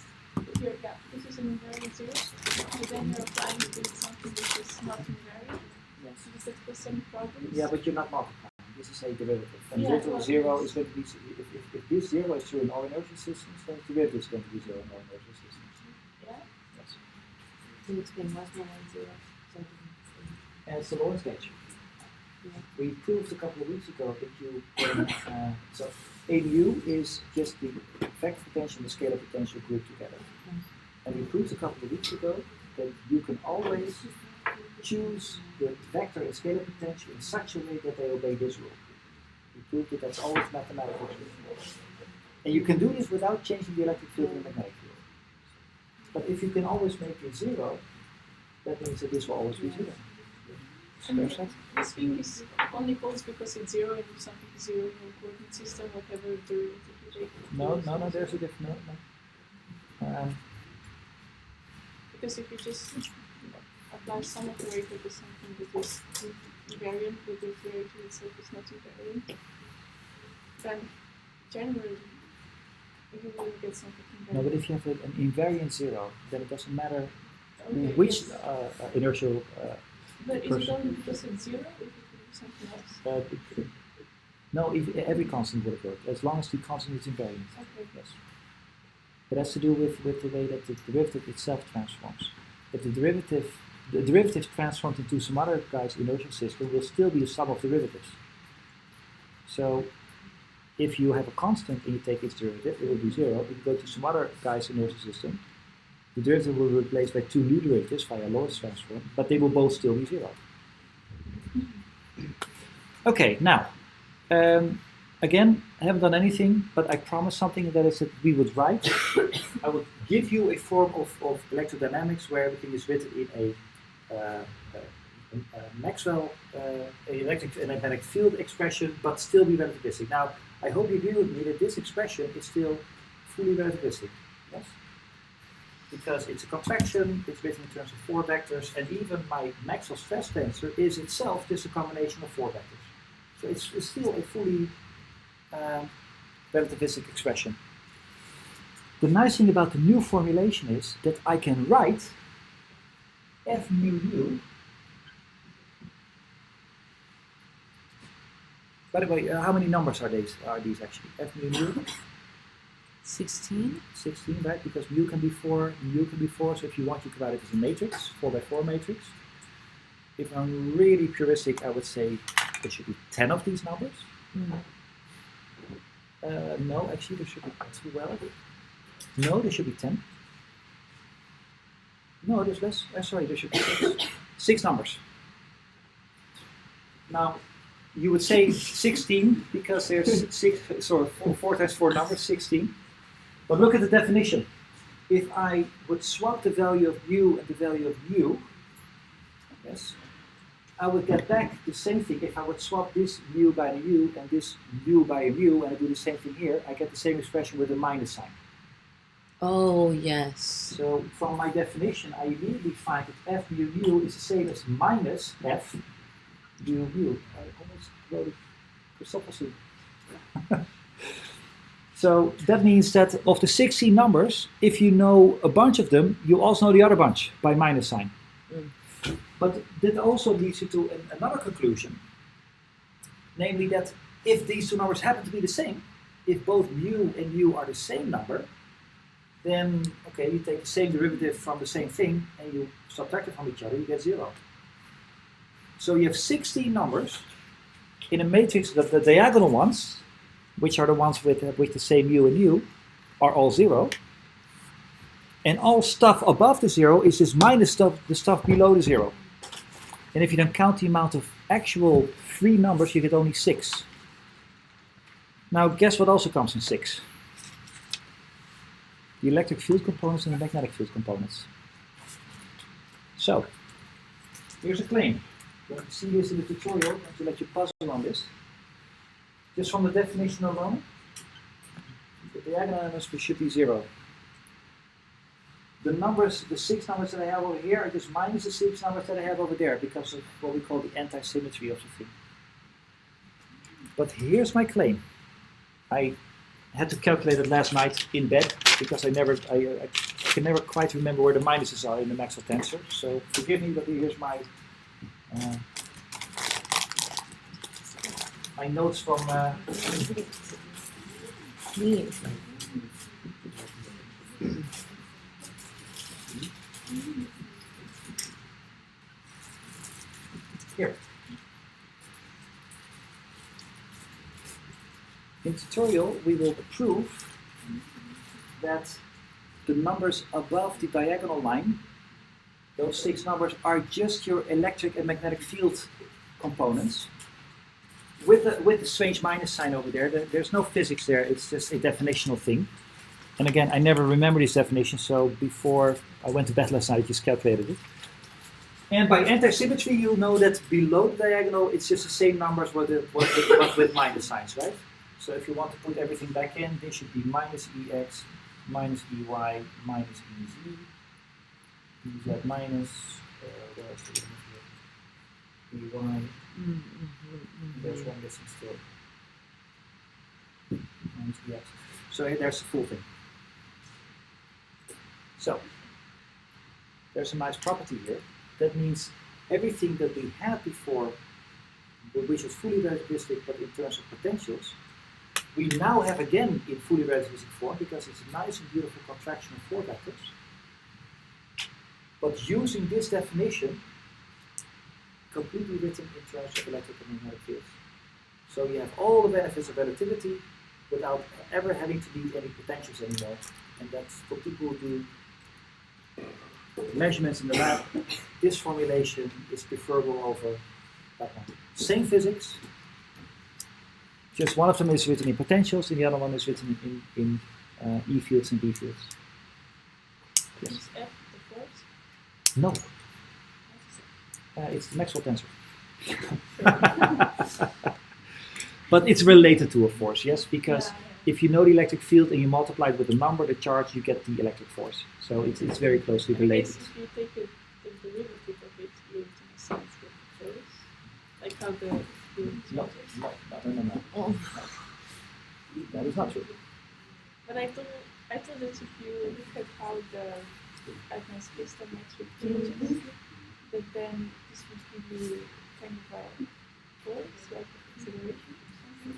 here, yeah, this is an invariant 0, and then you're applying to something that is not invariant. Yes. Does that cause any problems? Yeah, but you're not multiplying. This is a derivative. And Yeah, derivative of 0 is going to be, if this 0 is true in all inertial systems, then the derivative is going to be 0 in all inertial systems. Yeah. Yes. Can you explain what's 1 and 0? And it's the Lorentz gauge. Yeah. We proved a couple of weeks ago that you can, so a mu is just the vector potential and the scalar potential grouped together. And we proved a couple of weeks ago that you can always choose the vector and scalar potential in such a way that they obey this rule. We proved that that's always mathematical true. And you can do this without changing the electric field and the magnetic field. But if you can always make it 0, that means that this will always be 0. And this thing is only holds because it's 0, and if something is 0 in your coordinate system, whatever derivative you take. No, there's a different, no. Because if you just apply some operator to something that is invariant, but the operator itself is not invariant, then generally you will get something invariant. No, but if you have an invariant 0, then it doesn't matter Okay, which yes. inertial But is it only because it's 0, or if it could be something else? no, every constant would have worked, as long as the constant is invariant. Okay. Yes. It has to do with the way that the derivative itself transforms. But the derivative transformed into some other guy's inertial system will still be the sum of derivatives. So if you have a constant and you take its derivative, it will be 0. If you go to some other guy's inertial system, the derivative will be replaced by two new derivatives via Lorentz Transform, but they will both still be 0. Okay, now, again, I haven't done anything, but I promised something, that is that we would write. I would give you a form of electrodynamics where everything is written in a Maxwell electric and magnetic field expression, but still be relativistic. Now, I hope you agree with me that this expression is still fully relativistic. Yes? Because it's a contraction, it's written in terms of 4 vectors, and even my Maxwell stress tensor is itself just a combination of 4 vectors. So it's still a fully relativistic expression. The nice thing about the new formulation is that I can write F mu u. By the way, how many numbers are these actually? F mu u? 16. 16, right? Because mu can be 4, mu can be 4, so if you want, you can write it as a matrix, 4x4 matrix. If I'm really puristic, I would say there should be 10 of these numbers. No, actually, there should be 12. No, there should be 10. No, there's less. Sorry, there should be 6. 6 numbers. Now, you would say 16 because there's 4 times 4 numbers, 16. But look at the definition. If I would swap the value of mu and the value of u, yes, I would get back the same thing. If I would swap this mu by the u and this u by a mu, and I do the same thing here, I get the same expression with a minus sign. Oh, yes. So from my definition, I immediately find that f mu u is the same as minus f mu. I almost wrote it Christopherson. So that means that of the 16 numbers, if you know a bunch of them, you also know the other bunch by minus sign. But that also leads you to another conclusion, namely that if these two numbers happen to be the same, if both mu and u are the same number, then okay, you take the same derivative from the same thing and you subtract it from each other, you get 0. So you have 16 numbers in a matrix that the diagonal ones, which are the ones with the same mu and u, are all 0. And all stuff above the 0 is just minus the stuff below the 0. And if you don't count the amount of actual free numbers, you get only 6. Now guess what also comes in 6? The electric field components and the magnetic field components. So, here's a claim. You're going to see this in the tutorial. I'm going to let you puzzle on this. Just from the definition alone, the diagonal elements should be 0. The numbers, the 6 numbers that I have over here are just minus the 6 numbers that I have over there because of what we call the anti-symmetry of the thing. But here's my claim. I had to calculate it last night in bed because I can never quite remember where the minuses are in the Maxwell Tensor. So forgive me, but here's my my notes from here. In the tutorial, we will prove that the numbers above the diagonal line, those 6 numbers, are just your electric and magnetic field components. With the strange minus sign over there, there's no physics there, it's just a definitional thing. And again, I never remember these definitions, so before I went to bed last night, I just calculated it. And by anti-symmetry, you know that below the diagonal, it's just the same numbers but with minus signs, right? So if you want to put everything back in, this should be minus EX, minus EY, minus EZ, EZ minus, EY, there's one missing still, minus EX. So here, there's the full thing. So, there's a nice property here. That means everything that we had before, which was fully relativistic but in terms of potentials, we now have again in fully relativistic form because it's a nice and beautiful contraction of 4 vectors. But using this definition, completely written in terms of electric and magnetic fields. So you have all the benefits of relativity without ever having to need any potentials anymore. And that's for people who do measurements in the lab. This formulation is preferable over that one. Same physics. Just one of them is written in potentials, and the other one is written in E fields and B fields. Yes. Is F the force? No. It's the Maxwell Tensor. But it's related to a force, yes, because if you know the electric field and you multiply it with the number, the charge, you get the electric force. So it's very closely related. If you take the derivative of it, you in a sense get the force. Like how the field No. Oh. That is not true. But I thought that if you look at how the space-time metric changes, that then this would give you kind of a force, like acceleration or something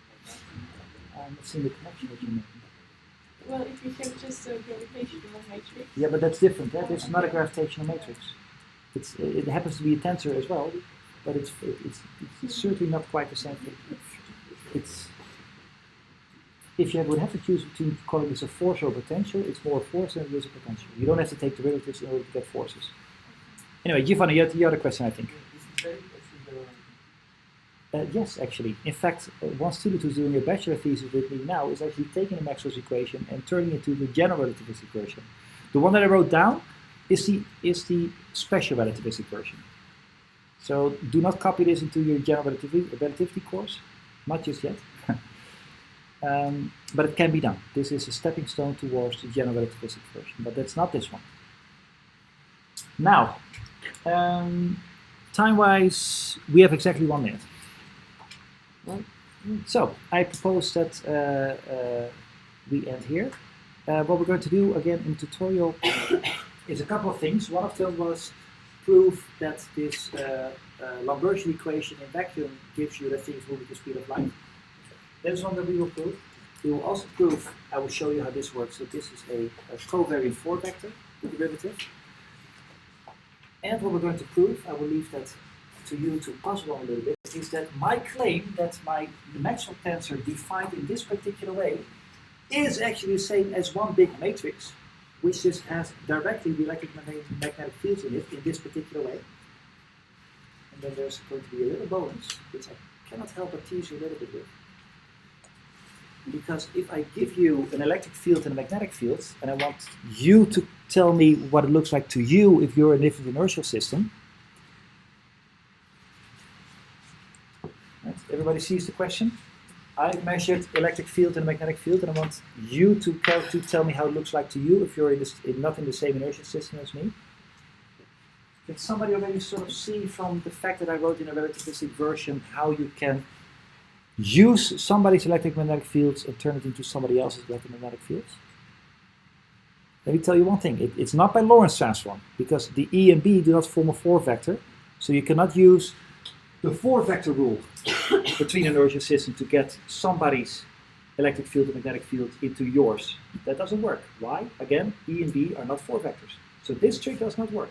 like that. I'm not seeing the connection that you're making. Well, if you have just a gravitational matrix. Yeah, but that's different. Right? It's not a gravitational matrix. It happens to be a tensor as well, but it's certainly not quite the same thing. If you would have to choose between calling this a force or a potential, it's more a force than it is a potential. You don't have to take derivatives in order to get forces. Anyway, Giovanni, you had the other question, I think. Yes, actually. In fact, one student who's doing a bachelor thesis with me now is actually taking the Maxwell's equation and turning it into the general relativistic version. The one that I wrote down is the special relativistic version. So do not copy this into your general relativity course, not just yet. But it can be done. This is a stepping stone towards the general relativistic version, but that's not this one. Now, time-wise, we have exactly 1 minute. Well, So I propose that we end here. What we're going to do again in the tutorial is a couple of things. One of them was prove that this Lambertian equation in vacuum gives you that things move at the speed of light. That is one that we will prove. We will also prove, I will show you how this works, that this is a covariant 4-vector derivative. And what we're going to prove, I will leave that to you to puzzle on a little bit, is that my claim that the Maxwell tensor defined in this particular way is actually the same as one big matrix, which just has directly the electromagnetic fields in it in this particular way. And then there's going to be a little bonus, which I cannot help but tease you a little bit with. Because if I give you an electric field and a magnetic field, and I want you to tell me what it looks like to you if you're in a different inertial system. Right? Everybody sees the question? I've measured electric field and magnetic field, and I want you to tell me how it looks like to you if you're not in the same inertial system as me. Can somebody already sort of see from the fact that I wrote in a relativistic version how you can use somebody's electromagnetic fields and turn it into somebody else's electromagnetic fields? Let me tell you one thing. It's not by Lorentz Transform, because the E and B do not form a 4-vector, so you cannot use the 4-vector rule between an inertial system to get somebody's electric field and magnetic field into yours. That doesn't work. Why? Again, E and B are not 4 vectors. So this trick does not work.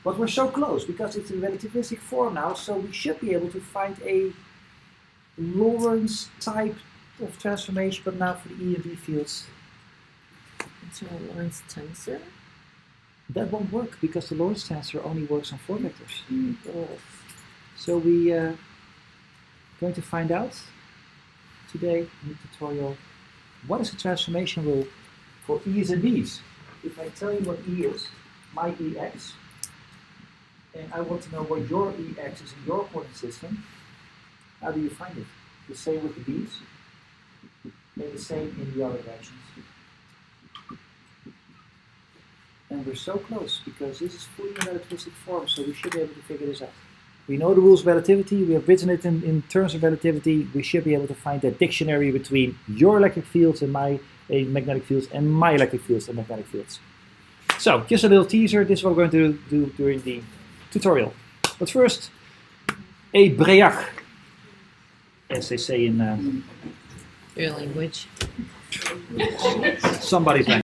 But we're so close because it's in relativistic form now, so we should be able to find a Lorentz type of transformation, but now for the E and B fields. it's a Lorentz Tensor. That won't work because the Lorentz tensor only works on 4 vectors. So we are going to find out today in the tutorial what is the transformation rule for E's and B's. If I tell you what E is, my EX, and I want to know what your EX is in your coordinate system, how do you find it? The same with the B's, and the same in the other directions. And we're so close because this is fully in relativistic form, so we should be able to figure this out. We know the rules of relativity, we have written it in terms of relativity. We should be able to find that dictionary between your electric fields and my magnetic fields and my electric fields and magnetic fields. So, just a little teaser, this is what we're going to do during the tutorial. But first, a break, as they say in Your language. somebody's language.